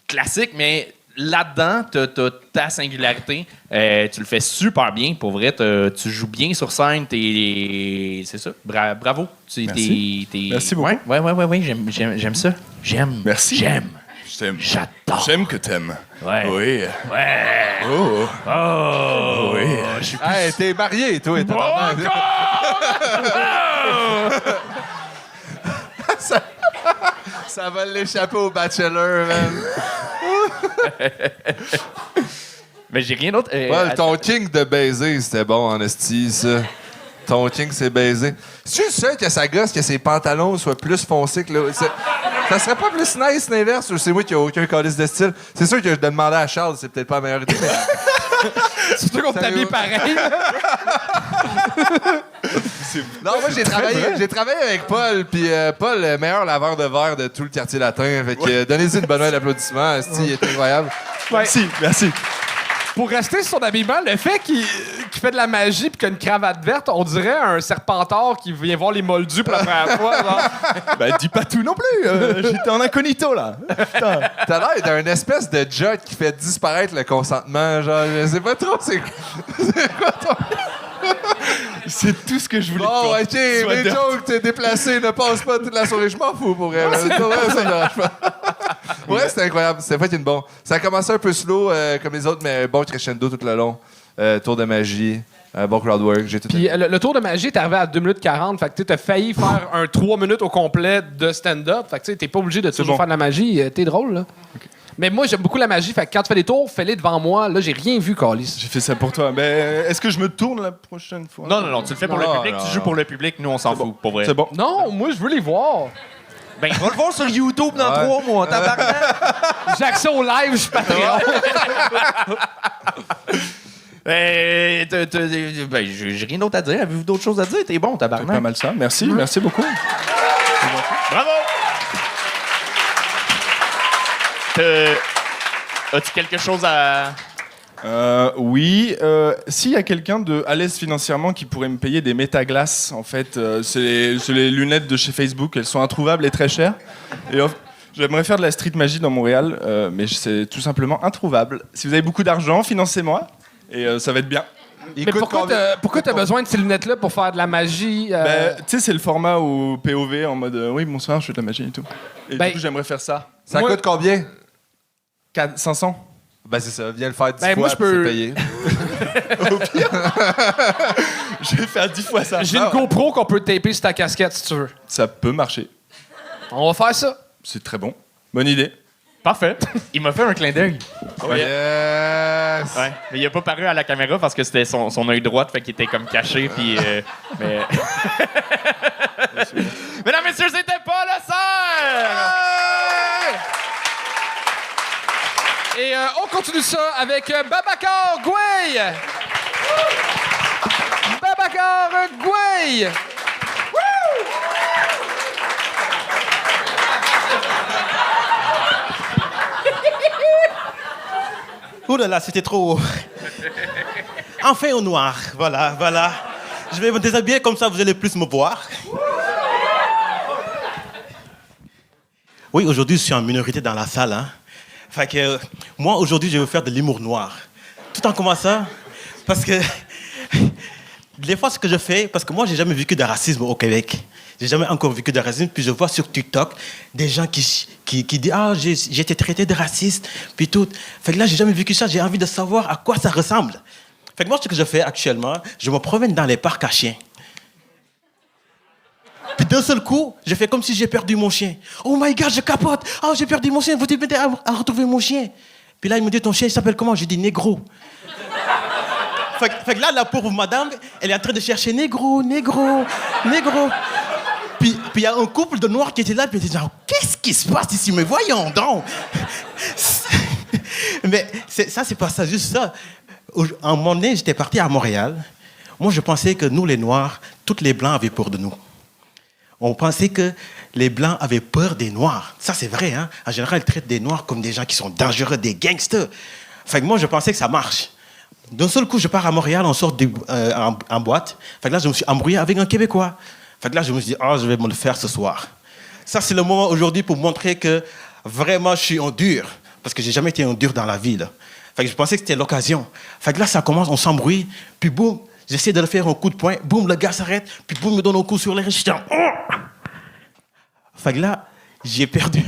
classiques, mais là-dedans, t'as ta singularité. Tu le fais super bien, pour vrai. Tu joues bien sur scène. C'est ça. Bravo. Merci. Merci beaucoup. Ouais. J'aime ça. Merci. J'aime. Je t'aime. J'adore. J'aime que t'aimes. Ouais. Oui. Ouais. Oh. Oh. Oui. Je suis Hey, t'es marié, toi. Ça va l'échapper au Bachelor, man. Mais j'ai rien d'autre. Ton king de baiser, c'était bon en esti, ça. Ton king, c'est baiser. C'est-tu sûr que ça gosse que ses pantalons soient plus foncés que là? Ça serait pas plus nice l'inverse ou c'est moi qui ai aucun calice de style? C'est sûr que je demandais à Charles, c'est peut-être pas la meilleure idée, mais... Surtout qu'on t'habille pareil. Non, moi, j'ai travaillé avec Paul, puis Paul, le meilleur laveur de verre de tout le quartier latin. Fait que donnez-y une bonne main d'applaudissement. Esti, il est incroyable. Merci. Pour rester sur son habillement, le fait qu'il fait de la magie puis qu'il a une cravate verte, on dirait un serpentor qui vient voir les moldus pour la première fois. Genre. Ben, dis pas tout non plus. J'étais en incognito, là. Putain. T'as l'air d'un espèce de jug qui fait disparaître le consentement. Genre, je sais pas trop, c'est quoi ton... C'est tout ce que je voulais Bon, dire. OK, les jokes, t'es déplacé, ne passe pas toute la soirée. Je m'en fous pour elle. C'est pas vrai, ça me dérange pas. Ouais, c'était incroyable. C'était fucking bon. Ça a commencé un peu slow, comme les autres, mais bon crescendo tout le long. Tour de magie, bon crowd work. J'ai tout Puis le tour de magie est arrivé à 2 minutes 40. Fait que t'as failli faire un 3 minutes au complet de stand-up. Fait que t'es pas obligé de toujours faire de la magie. T'es drôle, là. Okay. Mais moi, j'aime beaucoup la magie. Fait que quand tu fais des tours, fais-les devant moi. Là, j'ai rien vu, Carlis. J'ai fait ça pour toi. Mais est-ce que je me tourne la prochaine fois? Non, tu le fais pour le public. Tu joues pour le public. Nous, on s'en fout, pour vrai. C'est bon. Non, moi, je veux les voir. Ben, on va le voir sur YouTube dans 3 mois, tabarnak. Jackson live, je suis Patreon. Ben, j'ai rien d'autre à dire. Avez-vous d'autres choses à dire? T'es bon, tabarnak. C'est pas mal ça. Merci, merci beaucoup. Bravo! As-tu quelque chose à... Oui. S'il y a quelqu'un à l'aise financièrement qui pourrait me payer des métaglaces, en fait, c'est les lunettes de chez Facebook. Elles sont introuvables et très chères. Et j'aimerais faire de la street magie dans Montréal, mais c'est tout simplement introuvable. Si vous avez beaucoup d'argent, financez-moi et ça va être bien. Mais pourquoi t'as besoin de ces lunettes-là pour faire de la magie? Ben, tu sais, c'est le format au POV en mode oui, bonsoir, je fais de la magie et tout. Et Ben, du coup, j'aimerais faire ça. Ça coûte combien? 500. Ben, c'est ça. Viens le faire 10 Ben, fois, moi, je puis peux- c'est payé. Je vais faire 10 fois ça. J'ai une GoPro qu'on peut taper sur ta casquette, si tu veux. Ça peut marcher. On va faire ça. C'est très bon. Bonne idée. Parfait. Il m'a fait un clin d'œil. Yes! Ouais. Mais il a pas paru à la caméra parce que c'était son œil droit, fait qu'il était comme caché, puis... mais... Mesdames, messieurs, c'était Paul Leclerc! Et on continue ça avec Babacar Gouey. Babacar Gouey. Ouh là là, c'était trop. Enfin au noir, voilà, voilà. Je vais me déshabiller comme ça, vous allez plus me voir. Oui, aujourd'hui, je suis en minorité dans la salle. Hein. Fait que moi, aujourd'hui, je vais faire de l'humour noir. Tout en commençant, parce que des fois, ce que je fais, parce que moi, j'ai jamais vécu de racisme au Québec. J'ai jamais encore vécu de racisme. Puis je vois sur TikTok des gens qui disent « Ah, j'ai été traité de raciste. » Puis tout. Fait que là, j'ai jamais vécu ça. J'ai envie de savoir à quoi ça ressemble. Fait que moi, ce que je fais actuellement, je me promène dans les parcs à chiens. Puis d'un seul coup, je fais comme si j'ai perdu mon chien. Oh my God, je capote. Oh, j'ai perdu mon chien. Vous m'aider à retrouver mon chien. Puis là, il me dit, ton chien, il s'appelle comment? J'ai dit, Négro. Fait que là, la pauvre madame, elle est en train de chercher Négro, Négro, Négro. Puis il y a un couple de noirs qui était là, puis ils étaient genre, qu'est-ce qui se passe ici? Mais voyons donc. Mais ça, c'est pas ça, juste ça. À un moment donné, j'étais parti à Montréal. Moi, je pensais que nous, les Noirs, tous les Blancs avaient peur de nous. On pensait que les Blancs avaient peur des Noirs. Ça, c'est vrai, hein? En général, ils traitent des Noirs comme des gens qui sont dangereux, des gangsters. Fait que moi, je pensais que ça marche. D'un seul coup, je pars à Montréal, on sort en boîte. Fait que là, je me suis embrouillé avec un Québécois. Fait que là, je me suis dit, je vais me le faire ce soir. Ça, c'est le moment aujourd'hui pour montrer que vraiment, je suis en dur. Parce que j'ai jamais été en dur dans la vie, là. Fait que je pensais que c'était l'occasion. Fait que là, ça commence, on s'embrouille. Puis boum, j'essaie de le faire un coup de poing. Boum, le gars s'arrête. Puis boum, il me donne un coup sur les reins. Je dis, Fait que là, j'ai perdu.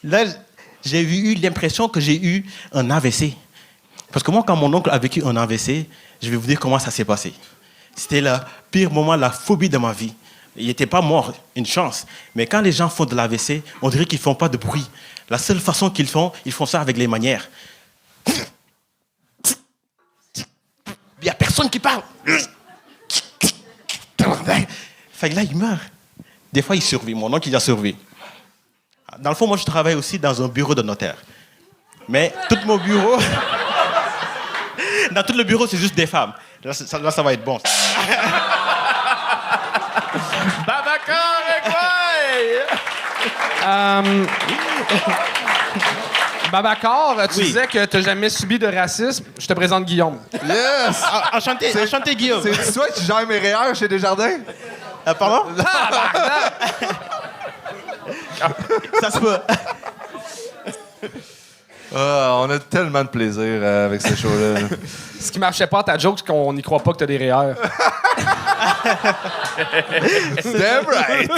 Là, j'ai eu l'impression que j'ai eu un AVC. Parce que moi, quand mon oncle a vécu un AVC, je vais vous dire comment ça s'est passé. C'était le pire moment, la phobie de ma vie. Il n'était pas mort, une chance. Mais quand les gens font de l'AVC, on dirait qu'ils ne font pas de bruit. La seule façon qu'ils font ça avec les manières. Il n'y a personne qui parle. Fait que là, il meurt. Des fois, il survit. Mon oncle, il a survécu. Dans le fond, moi, je travaille aussi dans un bureau de notaire. Mais tout mon bureau... Dans tout le bureau, c'est juste des femmes. Là, ça va être bon. Babacar Gouey. Babacar, tu disais que tu n'as jamais subi de racisme. Je te présente Guillaume. Yes! Enchanté, Guillaume. C'est toi qui gères mes REER chez Desjardins? Pardon? Ça se peut. On a tellement de plaisir avec ce show-là. Ce qui marchait pas à ta joke, c'est qu'on n'y croit pas que tu as des REER. Damn right!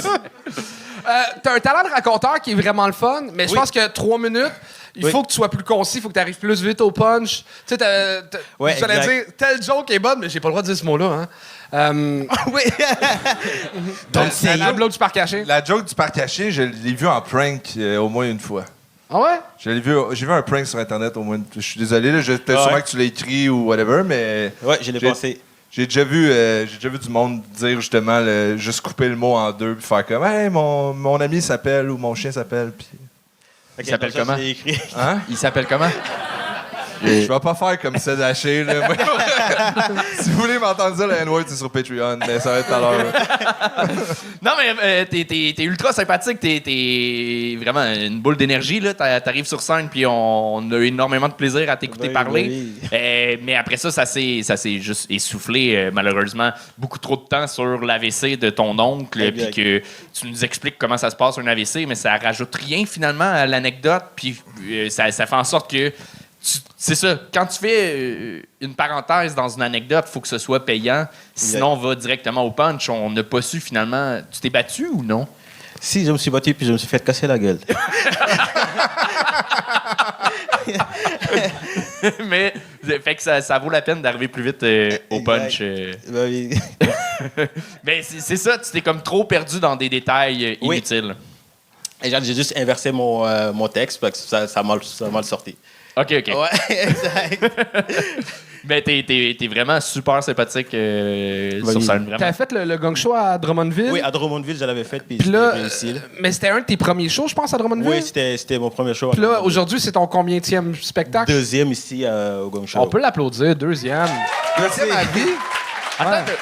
T'as un talent de raconteur qui est vraiment le fun, mais je pense que 3 minutes, il faut que tu sois plus concis, il faut que tu arrives plus vite au punch. Tu sais, j'allais dire, telle joke est bonne, mais j'ai pas le droit de dire ce mot-là. Hein. Oui. Donc, c'est la blague du parc caché. La joke du parc caché, je l'ai vue en prank au moins une fois. Ah ouais? J'ai vu un prank sur Internet au moins. Je suis désolé, là, peut-être sûrement que tu l'as écrit ou whatever, mais. Ouais, je l'ai pensé. J'ai déjà vu du monde dire justement, juste couper le mot en deux, puis faire comme, hey, mon ami s'appelle ou mon chien s'appelle. Puis... Il s'appelle comment? Hein? Il s'appelle comment? Je vais pas faire comme ça d'acheter, là. Si vous voulez m'entendre dire le N-word, c'est sur Patreon, mais ça va être tout à l'heure. Non, mais t'es ultra sympathique. T'es vraiment une boule d'énergie. T'arrives sur scène, puis on a eu énormément de plaisir à t'écouter parler. Mais après ça s'est juste essoufflé, malheureusement, beaucoup trop de temps sur l'AVC de ton oncle, puis que tu nous expliques comment ça se passe un AVC, mais ça rajoute rien, finalement, à l'anecdote, puis ça fait en sorte que c'est ça. Quand tu fais une parenthèse dans une anecdote, il faut que ce soit payant. Sinon, on va directement au punch. On n'a pas su finalement. Tu t'es battu ou non? Si, je me suis battu puis je me suis fait casser la gueule. Mais fait que ça vaut la peine d'arriver plus vite au punch. Ben oui. Mais c'est ça, tu t'es comme trop perdu dans des détails inutiles. Et j'ai juste inversé mon texte parce que ça a mal sorti. OK. Ouais, exact. Mais t'es vraiment super sympathique sur scène, vraiment. T'avais fait le gang show à Drummondville? Oui, à Drummondville, je l'avais fait, puis Puis j'ai là, réussi. Là. mais c'était un de tes premiers shows, je pense, à Drummondville? Oui, c'était mon premier show. Puis là, aujourd'hui, c'est ton combienième spectacle? Deuxième ici au Gang Show. On peut l'applaudir, deuxième. Merci. Attends,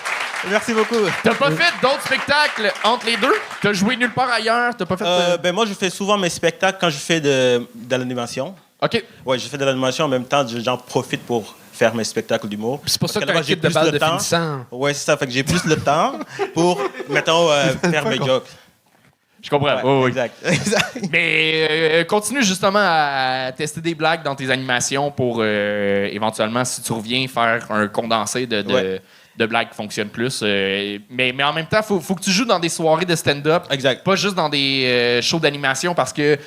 Merci beaucoup. t'as pas fait d'autres spectacles entre les deux? T'as joué nulle part ailleurs? T'as pas fait... Ben moi, je fais souvent mes spectacles quand je fais de l'animation. OK. Oui, je fais de l'animation en même temps, j'en profite pour faire mes spectacles d'humour. C'est pour ça que Parce t'as un là-bas, j'ai kit de plus balles le de temps. finissant. Oui, c'est ça. Fait que j'ai plus le temps pour, mettons, faire mes jokes. Je comprends. Ouais, oui. exact. Mais continue justement à tester des blagues dans tes animations pour éventuellement, si tu reviens, faire un condensé de blagues qui fonctionnent plus. Mais en même temps, faut que tu joues dans des soirées de stand-up. Exact. Pas juste dans des shows d'animation parce que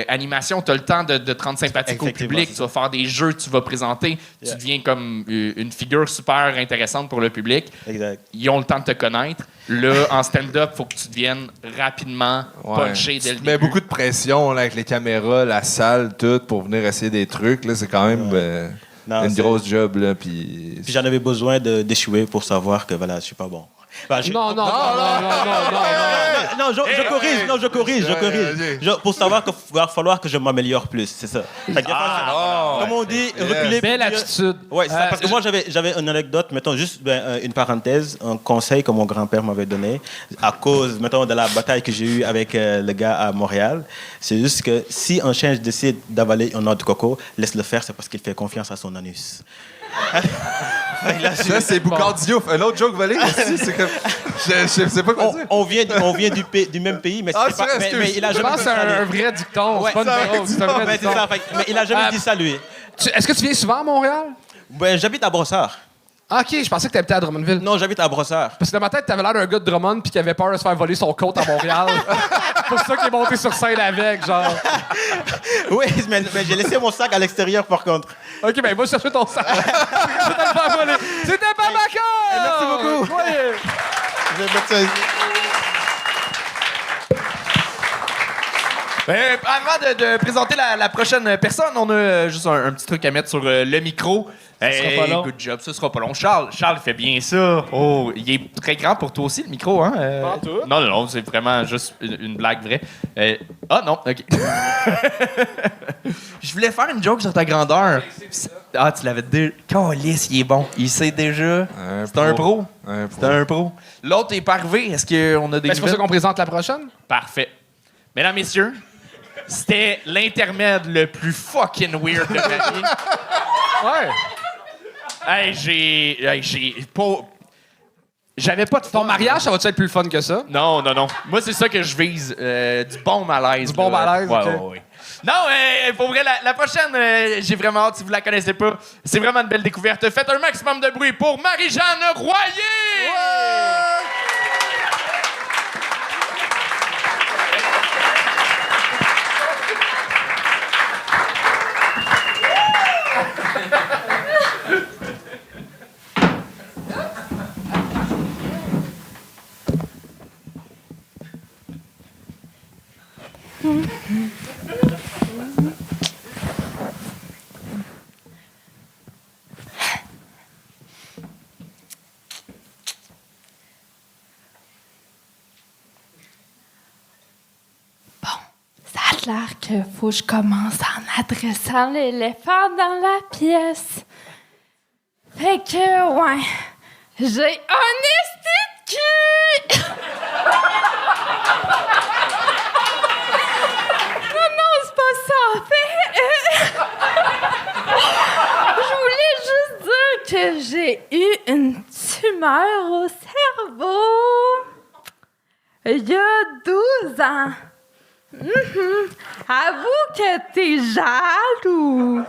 animation, tu as le temps de te rendre sympathique au Effectivement, public. c'est Tu vas faire des jeux, tu vas présenter. Tu deviens comme une figure super intéressante pour le public. Exact. Ils ont le temps de te connaître. Là, en stand-up, faut que tu deviennes rapidement punché dès le Tu début. mets beaucoup de pression là, avec les caméras, la salle, tout, pour venir essayer des trucs. Là, c'est quand même une grosse job. Là, puis Puis j'en avais besoin d'échouer pour savoir que voilà, je suis pas bon. Enfin, Non, je corrige. Pour savoir qu'il va falloir que je m'améliore plus, c'est ça. Fait que, comme on dit, reculer. Belle attitude. Oui, c'est ça, parce que moi, j'avais une anecdote, mettons juste une parenthèse, un conseil que mon grand-père m'avait donné à cause, mettons, de la bataille que j'ai eue avec le gars à Montréal. C'est juste que si un chien décide d'avaler un noix de coco, laisse-le faire, c'est parce qu'il fait confiance à son anus. ça, c'est Boucard Diouf. Un autre joke volé aussi. C'est comme... Je sais pas quoi dire. On vient du même pays, mais Ah, c'est pas... c'est vrai, mais il a Je jamais pense que c'est un vrai dicton. Ouais, C'est pas une drôle, c'est un vrai mais dicton. c'est ça, mais il a jamais dit ça, lui. Est-ce que tu viens souvent à Montréal? Ben, j'habite à Brossard. Ah, OK, je pensais que t'habitais à Drummondville. Non, j'habite à Brossard. Parce que dans ma tête, t'avais l'air d'un gars de Drummond puis qui avait peur de se faire voler son coat à Montréal. C'est pour ça qu'il est monté sur scène avec, genre. Oui, mais j'ai laissé mon sac à l'extérieur, par contre. OK, ben va chercher ton sac. Je vais te le faire voler. C'était pas ma cœur! Merci beaucoup. Ouais. Je vais mettre ça ici. Avant de présenter la prochaine personne, on a juste un petit truc à mettre sur le micro. sera pas long. Good job, ça sera pas long. Charles fait bien ça. Oh, il est très grand pour toi aussi, le micro, hein? Pas tout. Non, c'est vraiment juste une blague vraie. Ah non, OK. Je voulais faire une joke sur ta grandeur. Ah, tu l'avais déjà... Calisse, il est bon. Il sait déjà. C'est un pro. C'est un pro. L'autre est pas arrivé. Est-ce qu'on a des Ben, c'est pour ça nouvelles? qu'on présente la prochaine. Parfait. Mesdames, messieurs, c'était l'intermède le plus fucking weird de ma vie. Ouais. J'avais pas de Ton fun. mariage, ça va-tu être plus fun que ça? Non. Moi, c'est ça que je vise. Du bon malaise. Du bon là. malaise, Ouais, ok. ouais. Non, pour vrai, la prochaine, j'ai vraiment hâte, si vous la connaissez pas. C'est vraiment une belle découverte. Faites un maximum de bruit pour Marie-Jeanne Royer! Ça a l'air qu'il faut que je commence en adressant l'éléphant dans la pièce. Fait que, ouais, j'ai un esti de cul! Non, c'est pas ça. Je voulais juste dire que j'ai eu une tumeur au cerveau il y a 12 ans. Avoue que t'es jaloux.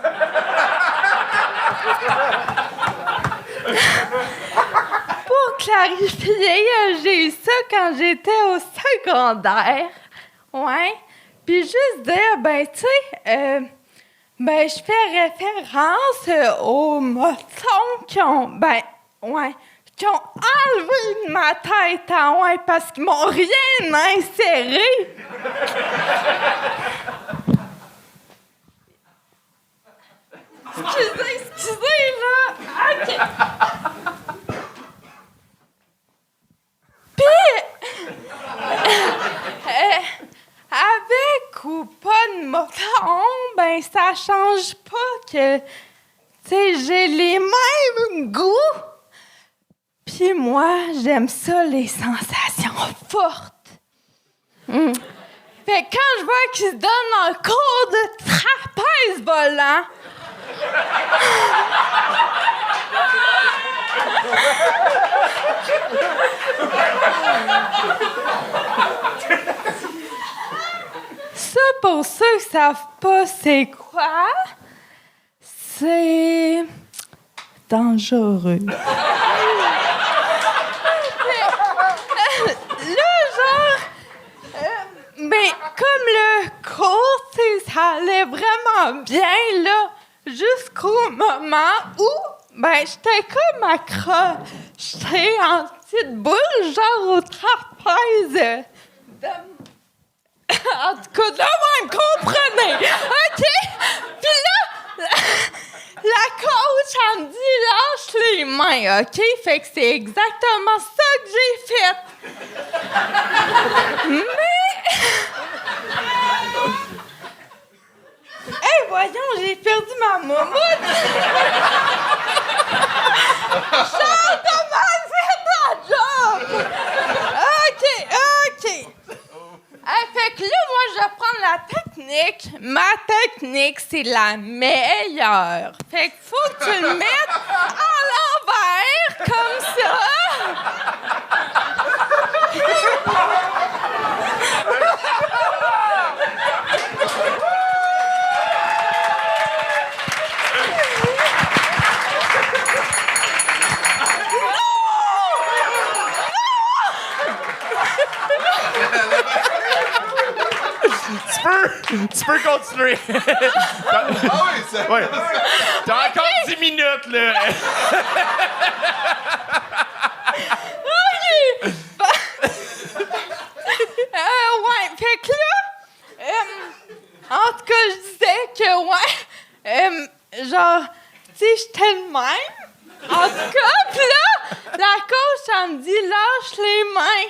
Pour clarifier, j'ai eu ça quand j'étais au secondaire. Ouais. Puis juste dire, ben, tu sais, ben, je fais référence aux moutons qui ont, ben, ouais, qui ont enlevé de ma tête, hein, ouais, parce qu'ils m'ont rien inséré. Excusez, là. OK. Puis, avec ou pas de moton, ben, ça change pas que, tu sais, j'ai les mêmes goûts. Puis moi, j'aime ça, les sensations fortes. Fait que quand je vois qu'ils se donnent un cours de trapèze volant, ça, pour ceux qui savent pas c'est quoi, c'est dangereux. Ben, comme le cours, tu sais, ça allait vraiment bien, là, jusqu'au moment où, ben, j'étais comme accrochée en petite boule, genre au trapèze. En tout cas, de même, comprenez, OK? Puis là, la coach, elle me dit, lâche les mains, OK? Fait que c'est exactement ça que j'ai fait. Mais... Hey, voyons, j'ai perdu ma moumoute! Charles, comment fait ta job? OK. Fait que là, moi, je vais prendre la technique. Ma technique, c'est la meilleure. Fait que faut que tu le mettes à l'envers, comme ça. Tu peux continuer. Ouais. T'as encore 10 minutes, là. OK! Ouais, fait que là, en tout cas, je disais que, ouais, genre, tu sais, j'étais le même. En tout cas, pis là, la coach, elle me dit, lâche les mains.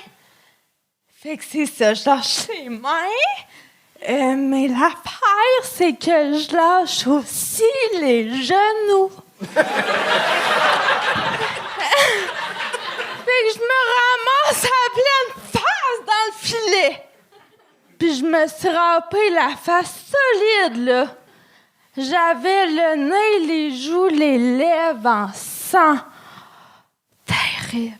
Fait que c'est ça, je lâche les mains. Mais l'affaire, c'est que je lâche aussi les genoux. Fait que je me ramasse à pleine face dans le filet. Puis je me suis râpé la face solide, là. J'avais le nez, les joues, les lèvres en sang. Terrible.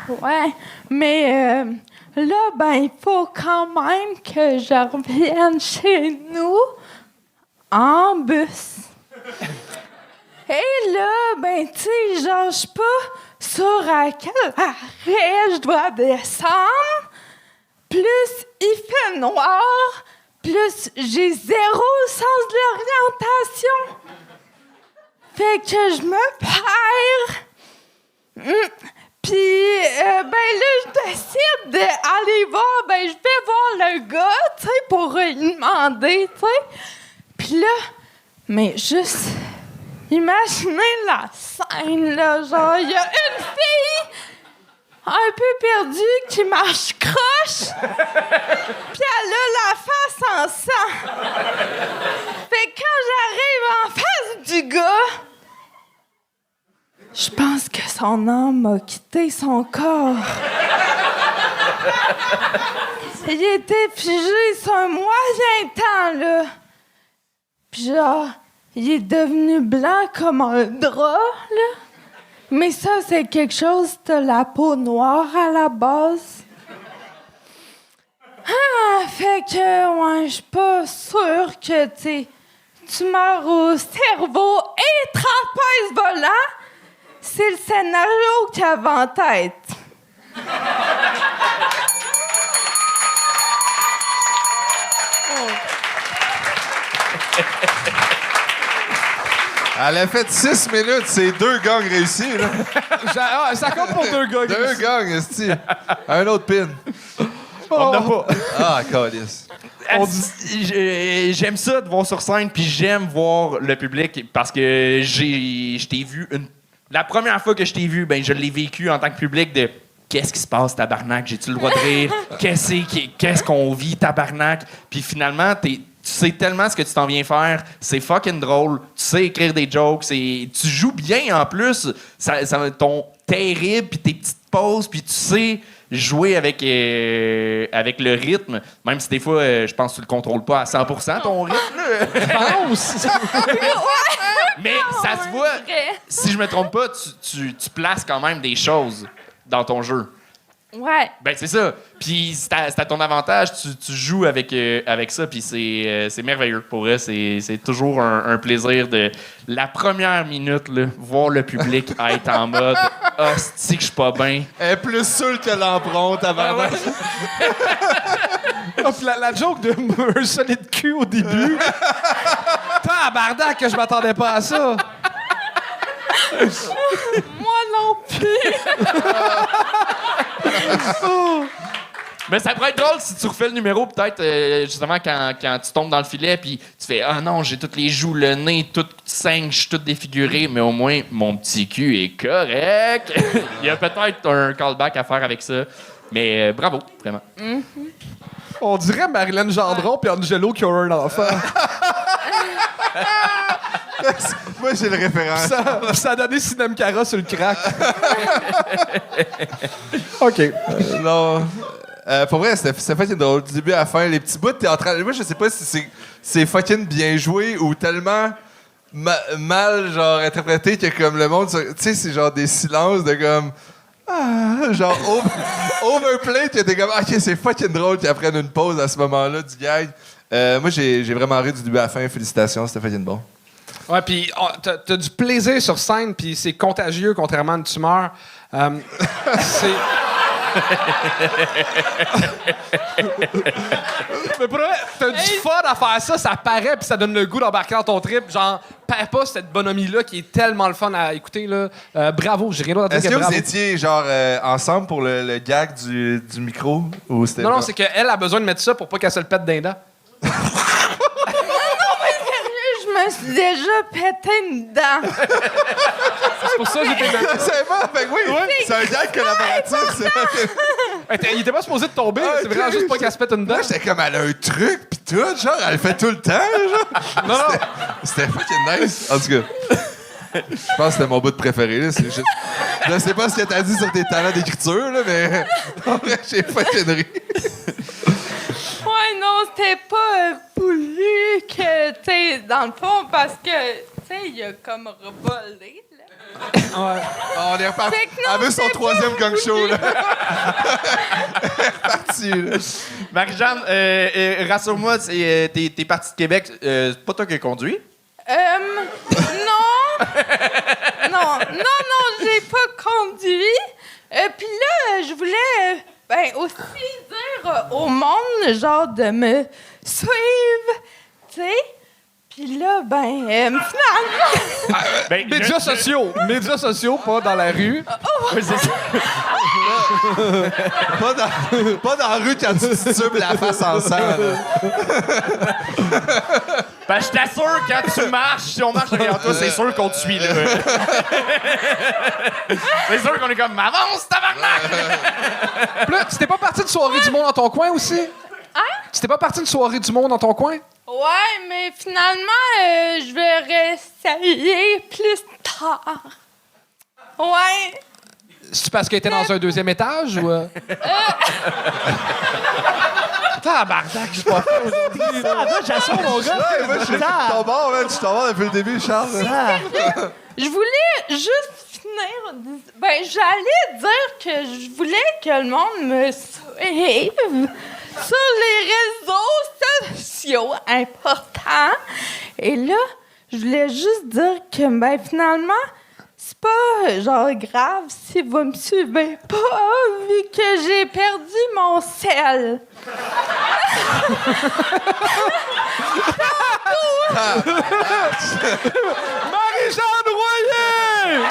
Ouais, mais là, ben, il faut quand même que je revienne chez nous en bus. Et là, ben, tu sais, genre, je sais pas sur à quel arrêt je dois descendre. Plus il fait noir, plus j'ai zéro sens de l'orientation. Fait que je me perds. Puis, ben là, je décide d'aller voir, ben je vais voir le gars, tu sais, pour lui demander, tu sais. Puis là, mais juste, imaginez la scène, là, genre, il y a une fille un peu perdue qui marche croche, puis elle a la face en sang. Fait que quand j'arrive en face du gars, je pense que son âme a quitté son corps. Il était figé sur un moyen temps, là. Puis genre, il est devenu blanc comme un drap, là. Mais ça, c'est quelque chose de la peau noire à la base. Ah, fait que, ouais, je suis pas sûre que, tu meurs au cerveau et trapèze volant. C'est le scénario qu'il avait en tête. Elle a fait 6 minutes, c'est 2 gangs réussis, là. Ça compte pour 2 gars. 2 gangs, esti. Un autre pin. On n'a pas. Ah, calice. J'aime ça de voir sur scène, puis j'aime voir le public parce que je t'ai vu la première fois que je t'ai vu, ben je l'ai vécu en tant que public de qu'est-ce qui se passe, tabarnak, j'ai-tu le droit de rire, qu'est-ce qu'on vit, tabarnak, puis finalement tu sais tellement ce que tu t'en viens faire, c'est fucking drôle, tu sais écrire des jokes, tu joues bien en plus, ton terrible puis tes petites pauses, puis tu sais jouer avec le rythme, même si des fois, je pense que tu le contrôles pas à 100% ton rythme. Je pense. Mais ça se voit, si je me trompe pas, tu places quand même des choses dans ton jeu. Ouais. Ben c'est ça. Puis c'est à ton avantage, tu joues avec ça, puis c'est merveilleux. Pour vrai, c'est toujours un plaisir de la première minute, là, voir le public être en mode « Hostie que je suis pas bien ». Elle est plus seule que l'empreinte avant. La joke de un solide cul au début. Tabarnak que je m'attendais pas à ça. Moi non plus. Mais ça pourrait être drôle si tu refais le numéro, peut-être, justement, quand tu tombes dans le filet, puis tu fais « Ah non, j'ai toutes les joues, le nez, tout saigne, je suis tout défiguré, mais au moins, mon petit cul est correct. » Il y a peut-être un callback à faire avec ça. Mais bravo, vraiment. On dirait Marilyn Gendron puis Angelo qui ont un enfant. Moi, j'ai le référence. Ça a donné Sinem Cara sur le crack. OK. Non. Pour vrai, c'était fucking drôle. Du début à la fin, les petits bouts théâtrales. Moi, je sais pas si c'est fucking bien joué ou tellement mal, genre, interprété que comme le monde... Tu sais, c'est genre des silences de comme... Ah, genre overplay, que t'es comme... OK, c'est fucking drôle qu'ils apprennent une pause à ce moment-là du gag. Moi, j'ai vraiment ri du début à la fin. Félicitations, c'était fucking bon. Ouais, puis t'as du plaisir sur scène, puis c'est contagieux, contrairement à une tumeur. C'est... Mais pour vrai, t'as du fun à faire ça, ça paraît, puis ça donne le goût d'embarquer dans ton trip. Genre, perds pas cette bonhomie-là qui est tellement le fun à écouter, là. Bravo, j'ai rien d'autre à dire. Est-ce que bravo. vous étiez, genre, ensemble pour le gag du micro? Ou c'était Non, c'est qu'elle a besoin de mettre ça pour pas qu'elle se le pète d'un dent. Je me suis déjà pété une dent. C'est pour ça que j'étais dans... C'est bon, fait que oui, c'est un gag collaboratif. Il était pas supposé de tomber, c'est vraiment juste pas qu'elle se pète une dent. Moi, j'étais comme, elle a un truc, pis tout, genre, elle le fait tout le temps, genre. Non. C'était fucking nice. En tout cas, je pense que c'était mon bout de préféré, là. C'est juste... Je sais pas ce que t'as dit sur tes talents d'écriture, là, mais en vrai, j'ai fucking ri. Ouais, non, c'était pas voulu que, tu sais, dans le fond, parce que, tu sais, il a comme revolé, là. Ouais. On est reparti. Fait que non, Elle veut son c'est troisième pas gang show, là. voulu. Elle est repartie, là. Marie-Jeanne, rassure-moi, t'es partie de Québec, c'est pas toi qui as conduit? Non. Non, j'ai pas conduit. Puis là, je voulais, aussi dire au monde, genre, de me suivre, tu sais. Puis là, finalement... Médias sociaux, pas dans la rue. Oui, c'est ça. Pas dans la rue quand tu titubes la face en sang, là. Ben, je t'assure, quand tu marches, si on marche derrière toi, c'est sûr qu'on te suit, là. C'est sûr qu'on est comme, avance, tabarnak! Puis là, tu t'es pas parti de soirée du monde dans ton coin aussi? Hein? Tu t'es pas parti de soirée du monde dans ton coin? Ouais, mais finalement, je vais réessayer plus tard. Ouais. C'est parce qu'elle était dans un deuxième étage ou. Tabarnak, je suis pas fait aujourd'hui. J'assume, mon gars. Ouais, moi, je suis ton bord, man. Je suis ton bord depuis le début, Charles. Je voulais juste finir. Ben, j'allais dire que je voulais que le monde me suive sur les réseaux sociaux importants. Et là, je voulais juste dire que, ben, finalement, c'est pas genre grave si vous me suivez pas, vu que j'ai perdu mon sel. Marie-Jeanne Royer!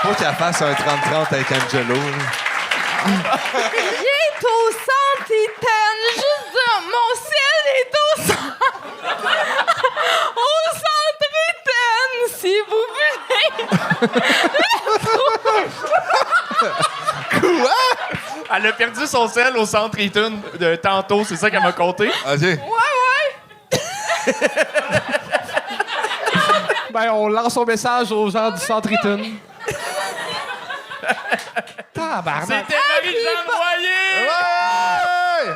Faut qu'elle fasse un 30-30 avec Angelo. Là. Il est au centre, Ethan. Juste dire, mon ciel est au centre. Au centre, Ethan, si vous voulez. Quoi? Elle a perdu son sel au centre Eaton de tantôt, c'est ça qu'elle m'a conté. OK. Ouais. Ben, on lance son message aux gens du centre Eaton. Tabarnak. C'était Marie-Jeanne Royer! Ouais!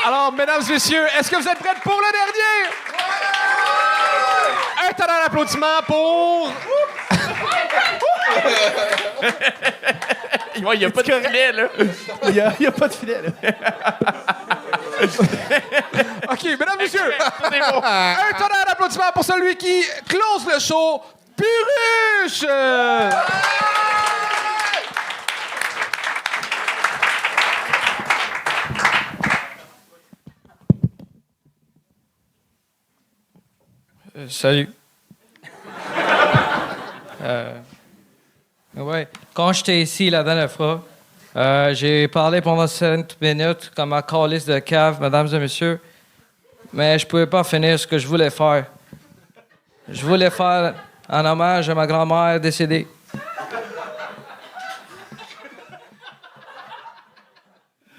Alors, mesdames et messieurs, est-ce que vous êtes prêtes pour le dernier? Un talent d'applaudissement pour... Il n'y a pas de filet, là. Il y a pas de filet, là. OK, mesdames et messieurs, un talent d'applaudissement pour celui qui close le show, Puruche! Salut. Ouais. Quand j'étais ici la dernière fois, j'ai parlé pendant 5 minutes comme un calice de cave, mesdames et messieurs, mais je pouvais pas finir ce que je voulais faire. Je voulais faire un hommage à ma grand-mère décédée.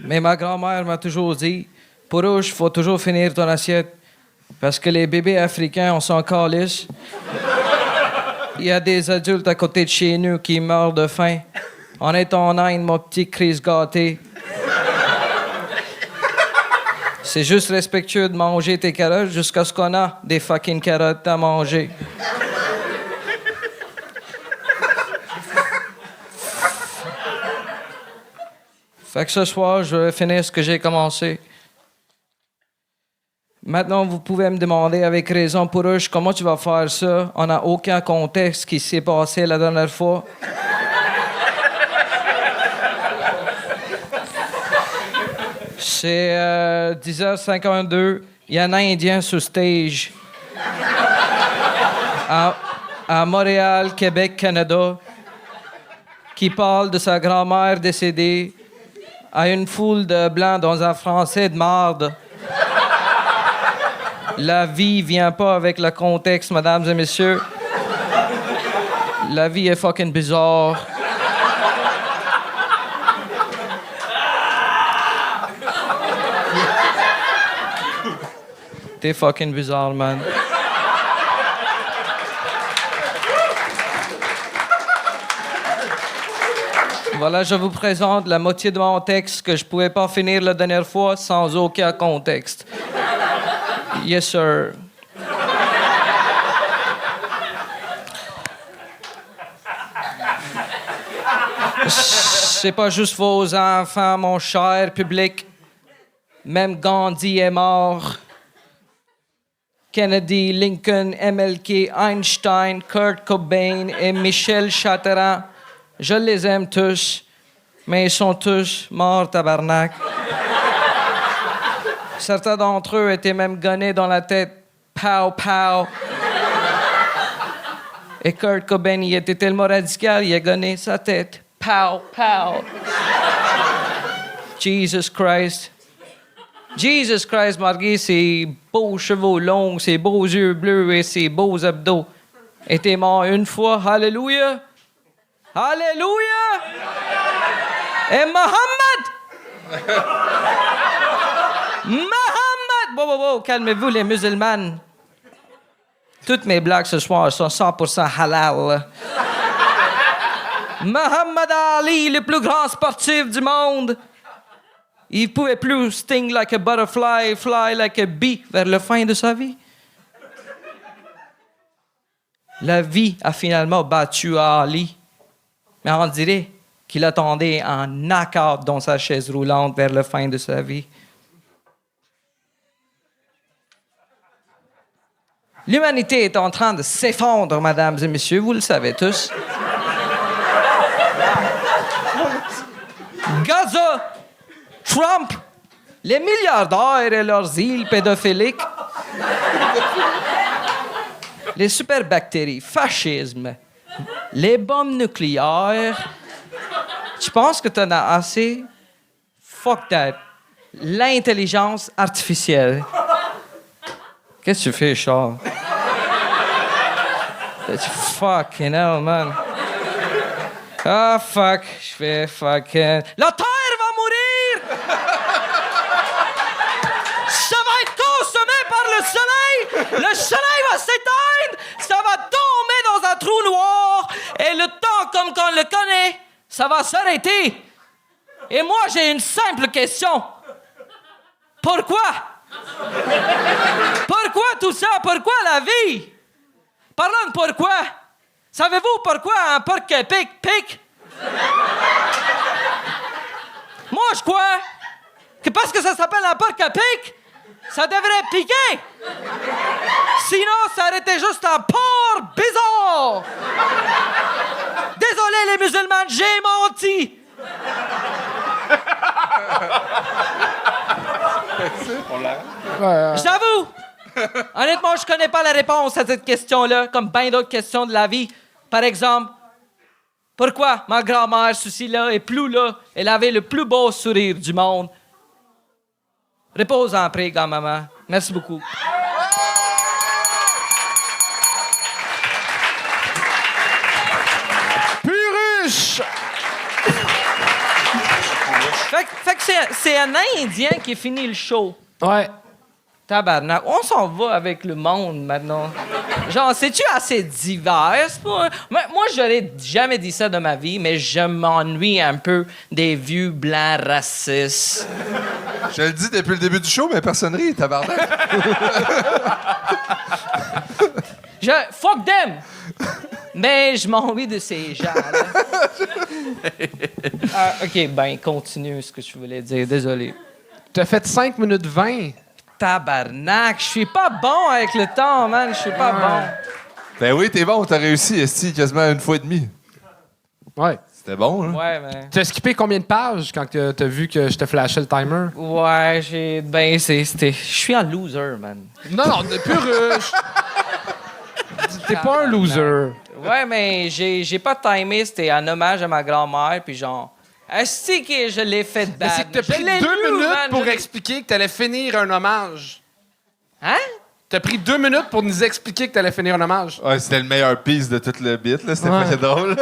Mais ma grand-mère m'a toujours dit, Purush, faut toujours finir ton assiette. Parce que les bébés africains, on s'en calisse. Il y a des adultes à côté de chez nous qui meurent de faim. On est en Inde, mon petit Chris gâté. C'est juste respectueux de manger tes carottes jusqu'à ce qu'on a des fucking carottes à manger. Fait que ce soir, je vais finir ce que j'ai commencé. Maintenant, vous pouvez me demander avec raison, Purush, comment tu vas faire ça? On n'a aucun contexte qui s'est passé la dernière fois. C'est 10h52. Il y a un Indien sur stage. À Montréal, Québec, Canada, qui parle de sa grand-mère décédée à une foule de blancs dans un français de marde. La vie vient pas avec le contexte, mesdames et messieurs. La vie est fucking bizarre. T'es fucking bizarre, man. Voilà, je vous présente la moitié de mon texte que je pouvais pas finir la dernière fois sans aucun contexte. Yes, sir. C'est pas juste vos enfants, mon cher public. Même Gandhi est mort. Kennedy, Lincoln, MLK, Einstein, Kurt Cobain et Michel Chatterand. Je les aime tous, mais ils sont tous morts, tabarnak. Certains d'entre eux étaient même gunnés dans la tête. Pow, pow. Et Kurt Cobain, il était tellement radical, il a gunné sa tête. Pow, pow. Jesus Christ. Jesus Christ, malgré ses beaux cheveux longs, ses beaux yeux bleus et ses beaux abdos, était mort une fois. Alléluia. Alléluia. Et Mohammed. Mohammed! Wow, calmez-vous, les musulmanes. Toutes mes blagues ce soir sont 100% halal. Muhammad Ali, le plus grand sportif du monde. Il pouvait plus sting like a butterfly, fly like a bee vers la fin de sa vie. La vie a finalement battu Ali. Mais on dirait qu'il attendait un knockout dans sa chaise roulante vers la fin de sa vie. L'humanité est en train de s'effondrer, mesdames et messieurs, vous le savez tous. Gaza, Trump, les milliardaires et leurs îles pédophiliques, les superbactéries, fascisme, les bombes nucléaires. Tu penses que t'en as assez? Fuck that. L'intelligence artificielle. Qu'est-ce que tu fais, Charles? Fucking hell, man. Ah, fuck. Je fais fucking... La Terre va mourir! Ça va être consommé par le soleil! Le soleil va s'éteindre! Ça va tomber dans un trou noir! Et le temps, comme qu'on le connaît, ça va s'arrêter! Et moi, j'ai une simple question. Pourquoi? Pourquoi tout ça? Pourquoi la vie? Parlons de pourquoi. Savez-vous pourquoi un porc pique? Moi, je crois que parce que ça s'appelle un porc pique, ça devrait piquer. Sinon, ça aurait été juste un porc bizarre. Désolé, les musulmans, j'ai menti. J'avoue, honnêtement, je connais pas la réponse à cette question-là, comme bien d'autres questions de la vie. Par exemple, pourquoi ma grand-mère, ceci-là, et plus là, elle avait le plus beau sourire du monde? Repose en paix, grand-maman. Merci beaucoup. Puruche! Fait que c'est un Indien qui finit le show. Ouais. Tabarnak. On s'en va avec le monde maintenant. Genre, c'est-tu assez divers? Moi, j'aurais jamais dit ça de ma vie, mais je m'ennuie un peu des vieux blancs racistes. Je le dis depuis le début du show, mais personne rit, tabarnak. Fuck them! Mais je m'ennuie de ces gens-là. OK, ben, continue ce que tu voulais dire. Désolé. T'as fait 5 minutes 20. Tabarnak, je suis pas bon avec le temps, man. Je suis pas bon. Ben oui, t'es bon, t'as réussi, esti, quasiment 1 fois et demie. Ouais. C'était bon, là. Ouais, mais... T'as skippé combien de pages quand t'as vu que je te flashais le timer? Ouais, c'était... Je suis un loser, man. Non, Puruche! T'es pas un loser. Ouais, mais j'ai pas timé. C'était un hommage à ma grand-mère, puis genre... Est-ce que je l'ai fait bad? Mais c'est que t'as pris 2 minutes pour expliquer que t'allais finir un hommage. Hein? T'as pris 2 minutes pour nous expliquer que t'allais finir un hommage. Ouais, c'était le meilleur piece de tout le bit, là. C'était pas drôle.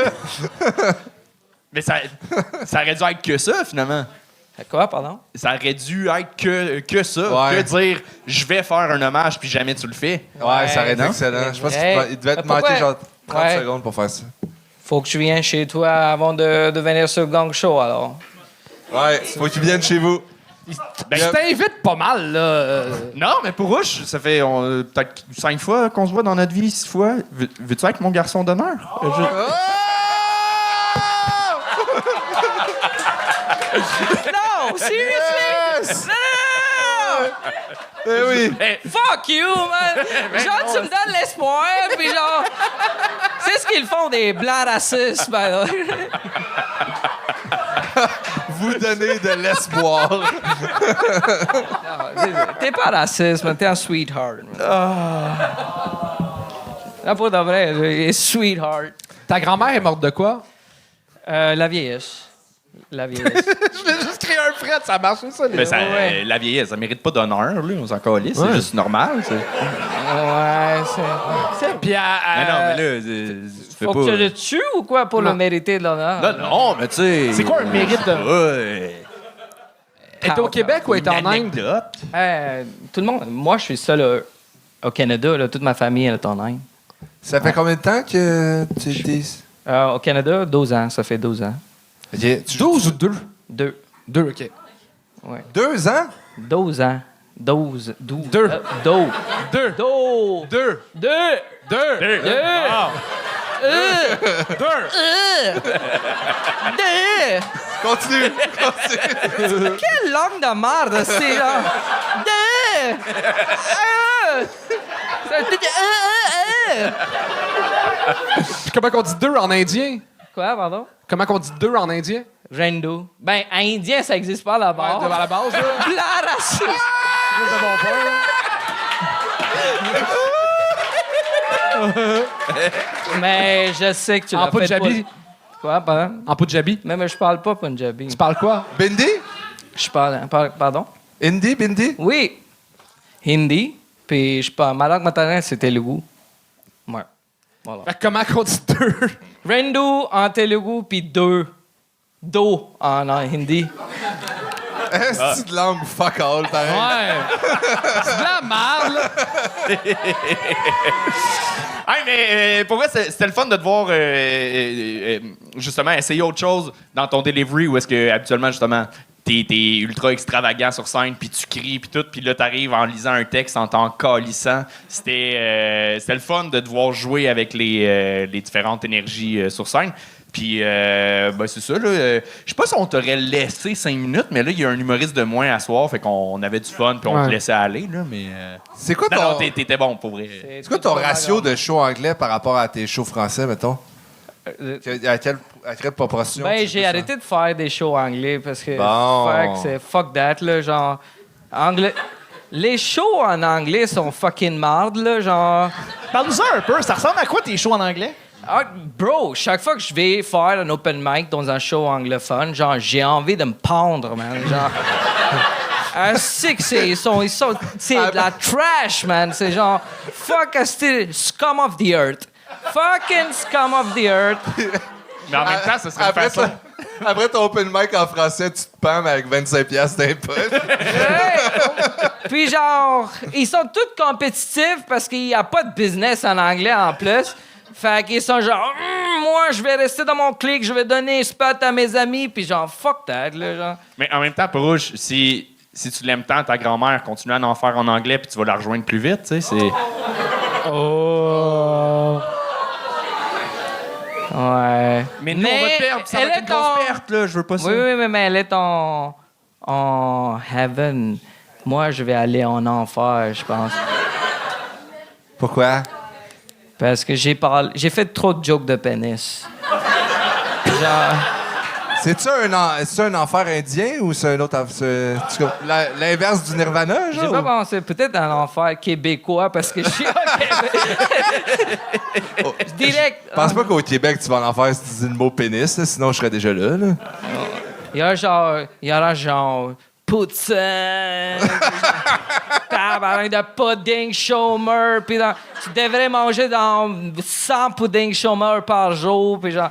Mais ça aurait dû être que ça, finalement. Quoi, pardon? Ça aurait dû être que ça. Ouais. Que dire « je vais faire un hommage » puis jamais tu le fais. Ouais, ça aurait été non? excellent. Je pense Hey, qu'il devait te pourquoi? manquer genre 30 Ouais. secondes pour faire ça. Faut que je vienne chez toi avant de venir sur le gang show, alors. Ouais, faut qu'il vienne chez vous. Ben, je t'invite pas mal, là. Non, mais pour Rouge, ça fait peut-être 5 fois qu'on se voit dans notre vie, 6 fois. Veux-tu être mon garçon d'honneur? Non, seriously? Yes! Non! Eh oui! Fuck you, man! Genre, tu me donnes l'espoir, puis genre... C'est ce qu'ils font des blancs racistes, ben. Vous donnez de l'espoir. T'es pas raciste, man. T'es un sweetheart. Là, pour de vrai, sweetheart. Ta grand-mère est morte de quoi? La vieillesse. La vieillesse. Je vais juste créer un fret, ça marche, ça. Mais ça, Ouais. la vieillesse, ça mérite pas d'honneur, là. On s'en calisse, c'est juste normal. Ouais, c'est... Puis Mais non, mais là, tu fais Faut pas... que tu le tues ou quoi pour Non. le mériter de l'honneur? Non, mais tu sais... C'est quoi un mérite de... Ouais. Elle est au Québec ou elle est en Une Inde? anecdote. Tout le monde... Moi, je suis seul au Canada. Là, toute ma famille elle est en Inde. Ça fait combien de temps que tu étais... Au Canada, 12 ans. Ça fait 12 ans. OK. 12 ou 2? 2. 2, OK. Ouais. 2 ans? 12 ans. 12. 12. 2. 2. 2. 2. 2. 2. 2. 2. 2. Continue. Quelle langue de merde, c'est là? Comment on dit 2 en indien? Quoi, pardon? Comment on dit 2 en indien? Rendu. Ben, indien, ça existe pas là-bas. Ouais, à la base, là. La raciste. C'est bon Mais je sais que tu l'as En Punjabi? fait. Quoi, pardon? En Punjabi? Mais je parle pas Punjabi. Tu parles quoi? Bindi? Je parle. Pardon? Hindi, Bindi? Oui. Hindi. Puis je parle. Ma langue maternelle, c'est Telugu. Ouais. Voilà. Fait que comment on dit 2? Rendu en Telugu, puis deux. Do en hindi. C'est de langue fuck all, pareil. Ouais. C'est de la merde, là. Hey, mais pour vrai, c'était le fun de te voir justement essayer autre chose dans ton delivery où est-ce que habituellement justement t'es ultra extravagant sur scène puis tu cries puis tout puis là t'arrives en lisant un texte en t'en calissant. C'était le fun de te voir jouer avec les différentes énergies sur scène. Puis, ben c'est ça, là. Je sais pas si on t'aurait laissé 5 minutes, mais là, il y a un humoriste de moins à soir, fait qu'on avait du fun, puis on te laissait aller, là, mais... C'est quoi ton... Non, t'étais bon, pour vrai. C'est quoi ton ratio de show anglais par rapport à tes shows français, mettons? À quelle proportion? Ben, j'ai arrêté de faire des shows anglais parce que Bon. fuck that, là, genre... Anglais... Les shows en anglais sont fucking marde, là, genre... Parle-nous-en un peu. Ça ressemble à quoi tes shows en anglais? Ah, bro, chaque fois que je vais faire un open mic dans un show anglophone, genre, j'ai envie de me pendre, man. Genre... c'est que c'est de la trash, man. C'est genre, fuck, c'est scum of the earth. Fucking scum of the earth. Mais en même temps, ça serait une façon... Après ton open mic en français, tu te pends avec 25$ dans les poches. Puis genre, ils sont tous compétitifs parce qu'il n'y a pas de business en anglais en plus. Fait qu'ils sont genre, moi, je vais rester dans mon clic, je vais donner un spot à mes amis, puis genre, fuck that, là, genre. Mais en même temps, Perouche, si tu l'aimes tant, ta grand-mère continue à en faire en anglais, puis tu vas la rejoindre plus vite, tu sais, c'est... Oh... Ouais. Mais nous, on va te perdre, ça va être une grosse perte, là, je veux pas ça. Oui, mais elle est en heaven. Moi, je vais aller en enfer, je pense. Pourquoi? Parce que j'ai fait trop de jokes de pénis. Genre... C'est-tu un enfer indien ou c'est un autre... L'inverse du Nirvana, genre? J'ai pas pensé. Peut-être un enfer québécois parce que je suis au Québec. Direct. Je pense pas qu'au Québec, tu vas en enfer si tu dis le mot pénis, là, sinon je serais déjà là. Il y a genre poutine, tabarnak de pudding chômeur, puis tu devrais manger dans 100 pudding chômeur par jour, puis genre...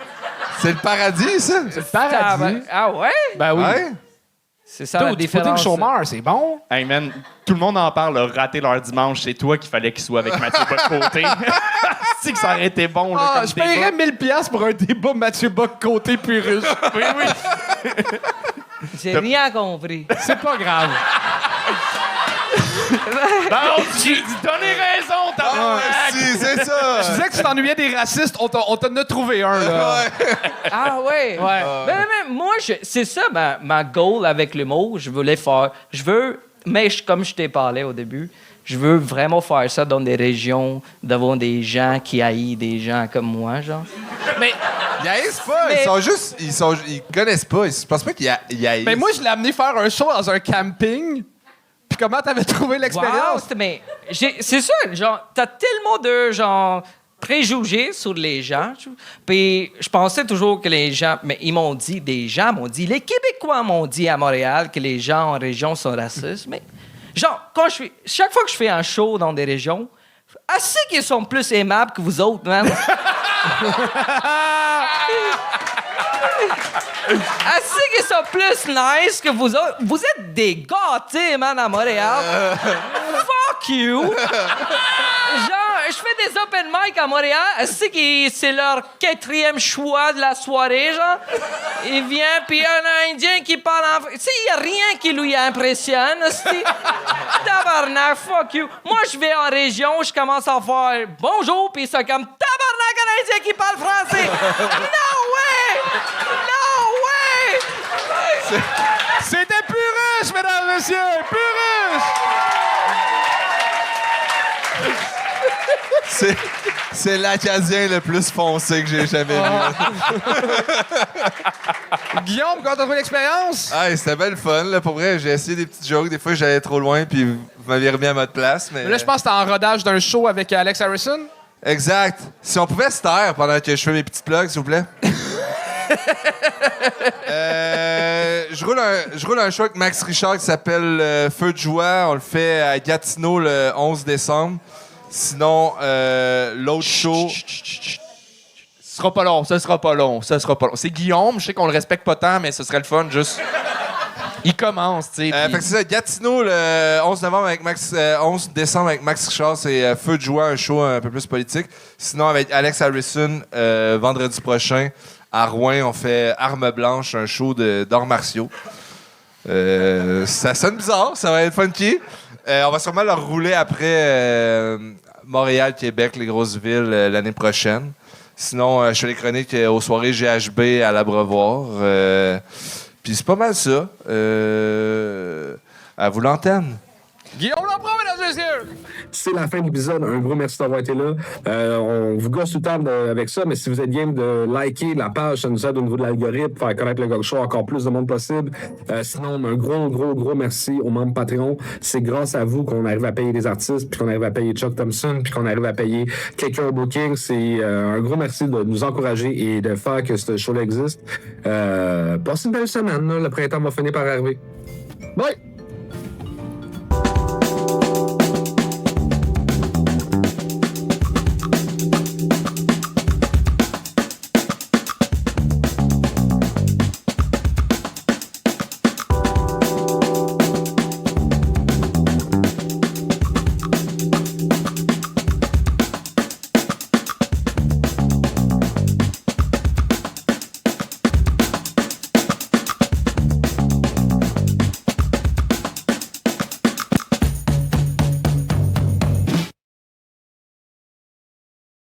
C'est le paradis, ça? C'est le paradis. Ah ouais? Ben oui. Ouais. C'est ça la Du différence. pudding chômeur, c'est bon. Hey man, tout le monde en parle, a raté leur dimanche. C'est toi qu'il fallait qu'il soit avec Mathieu Bock-Côté. C'est que ça aurait été bon, là, Ah, comme je paierais 1000$ pour un débat Mathieu Bock-Côté Purus. Oui. J'ai rien compris. C'est pas grave. Non, tu donnez raison, tabarnak! Si, c'est ça! Je disais que tu t'ennuyais des racistes, on t'en a trouvé un, là. Ah ouais? Mais moi, c'est ça ma goal avec l'humour. Je voulais faire... comme je t'ai parlé au début, je veux vraiment faire ça dans des régions devant des gens qui haïssent des gens comme moi, genre. Mais... Ils haïssent pas, ils connaissent pas. Je pense pas qu'ils haïssent. Mais moi, je l'ai amené faire un show dans un camping. Puis comment t'avais trouvé l'expérience? Wow, mais c'est ça, genre, t'as tellement de, genre, préjugés sur les gens. Puis je pensais toujours que les gens, mais les Québécois m'ont dit à Montréal que les gens en région sont racistes. Mais, genre, chaque fois que je fais un show dans des régions, assez qu'ils sont plus aimables que vous autres, man. Assez qu'ils sont plus nice que vous autres. Vous êtes des gâtés, man, à Montréal. Fuck you! Genre, je fais des open mic à Montréal. C'est leur 4e choix de la soirée, genre. Il vient, puis il y a un Indien qui parle en français. Il n'y a rien qui lui impressionne. Tabarnak, fuck you. Moi, je vais en région, je commence à faire bonjour, puis c'est comme tabarnak, un Indien qui parle français. No way! No way! C'était Purus, mesdames et messieurs! Purus! C'est l'Acadien le plus foncé que j'ai jamais vu. Guillaume, comment t'as trouvé l'expérience? Ah, c'était bien le fun. Là. Pour vrai, j'ai essayé des petites jokes. Des fois, j'allais trop loin, puis vous m'aviez remis à votre place. Mais Là, je pense que t'es en rodage d'un show avec Alex Harrison. Exact. Si on pouvait se taire pendant que je fais mes petites plugs, s'il vous plaît. Je roule un show avec Max Richard qui s'appelle Feu de joie. On le fait à Gatineau le 11 décembre. Sinon, l'autre show... Ce sera pas long, ça sera pas long. C'est Guillaume, je sais qu'on le respecte pas tant, mais ce serait le fun, juste... Il commence, tu sais. Fait que c'est ça, Gatineau, le 11 décembre avec Max Richard, c'est Feu de joie, un show un peu plus politique. Sinon, avec Alex Harrison, vendredi prochain, à Rouen, on fait Arme blanche, un show d'arts martiaux. Ça sonne bizarre, ça va être funky. On va sûrement le rouler après Montréal, Québec, les grosses villes, l'année prochaine. Sinon, je fais les chroniques aux soirées GHB à l'Abreuvoir. Puis c'est pas mal ça. À vous l'antenne. Guillaume Lambron, mesdames et messieurs! C'est la fin de l'épisode. Un gros merci d'avoir été là. On vous gosse tout le temps avec ça, mais si vous êtes game de liker la page, ça nous aide au niveau de l'algorithme, faire connaître le Gog Show encore plus de monde possible. Sinon, un gros merci aux membres Patreon. C'est grâce à vous qu'on arrive à payer des artistes, puis qu'on arrive à payer Chuck Thompson, puis qu'on arrive à payer quelqu'un au booking. C'est un gros merci de nous encourager et de faire que ce show-là existe. Passez une belle semaine. Là. Le printemps va finir par arriver. Bye!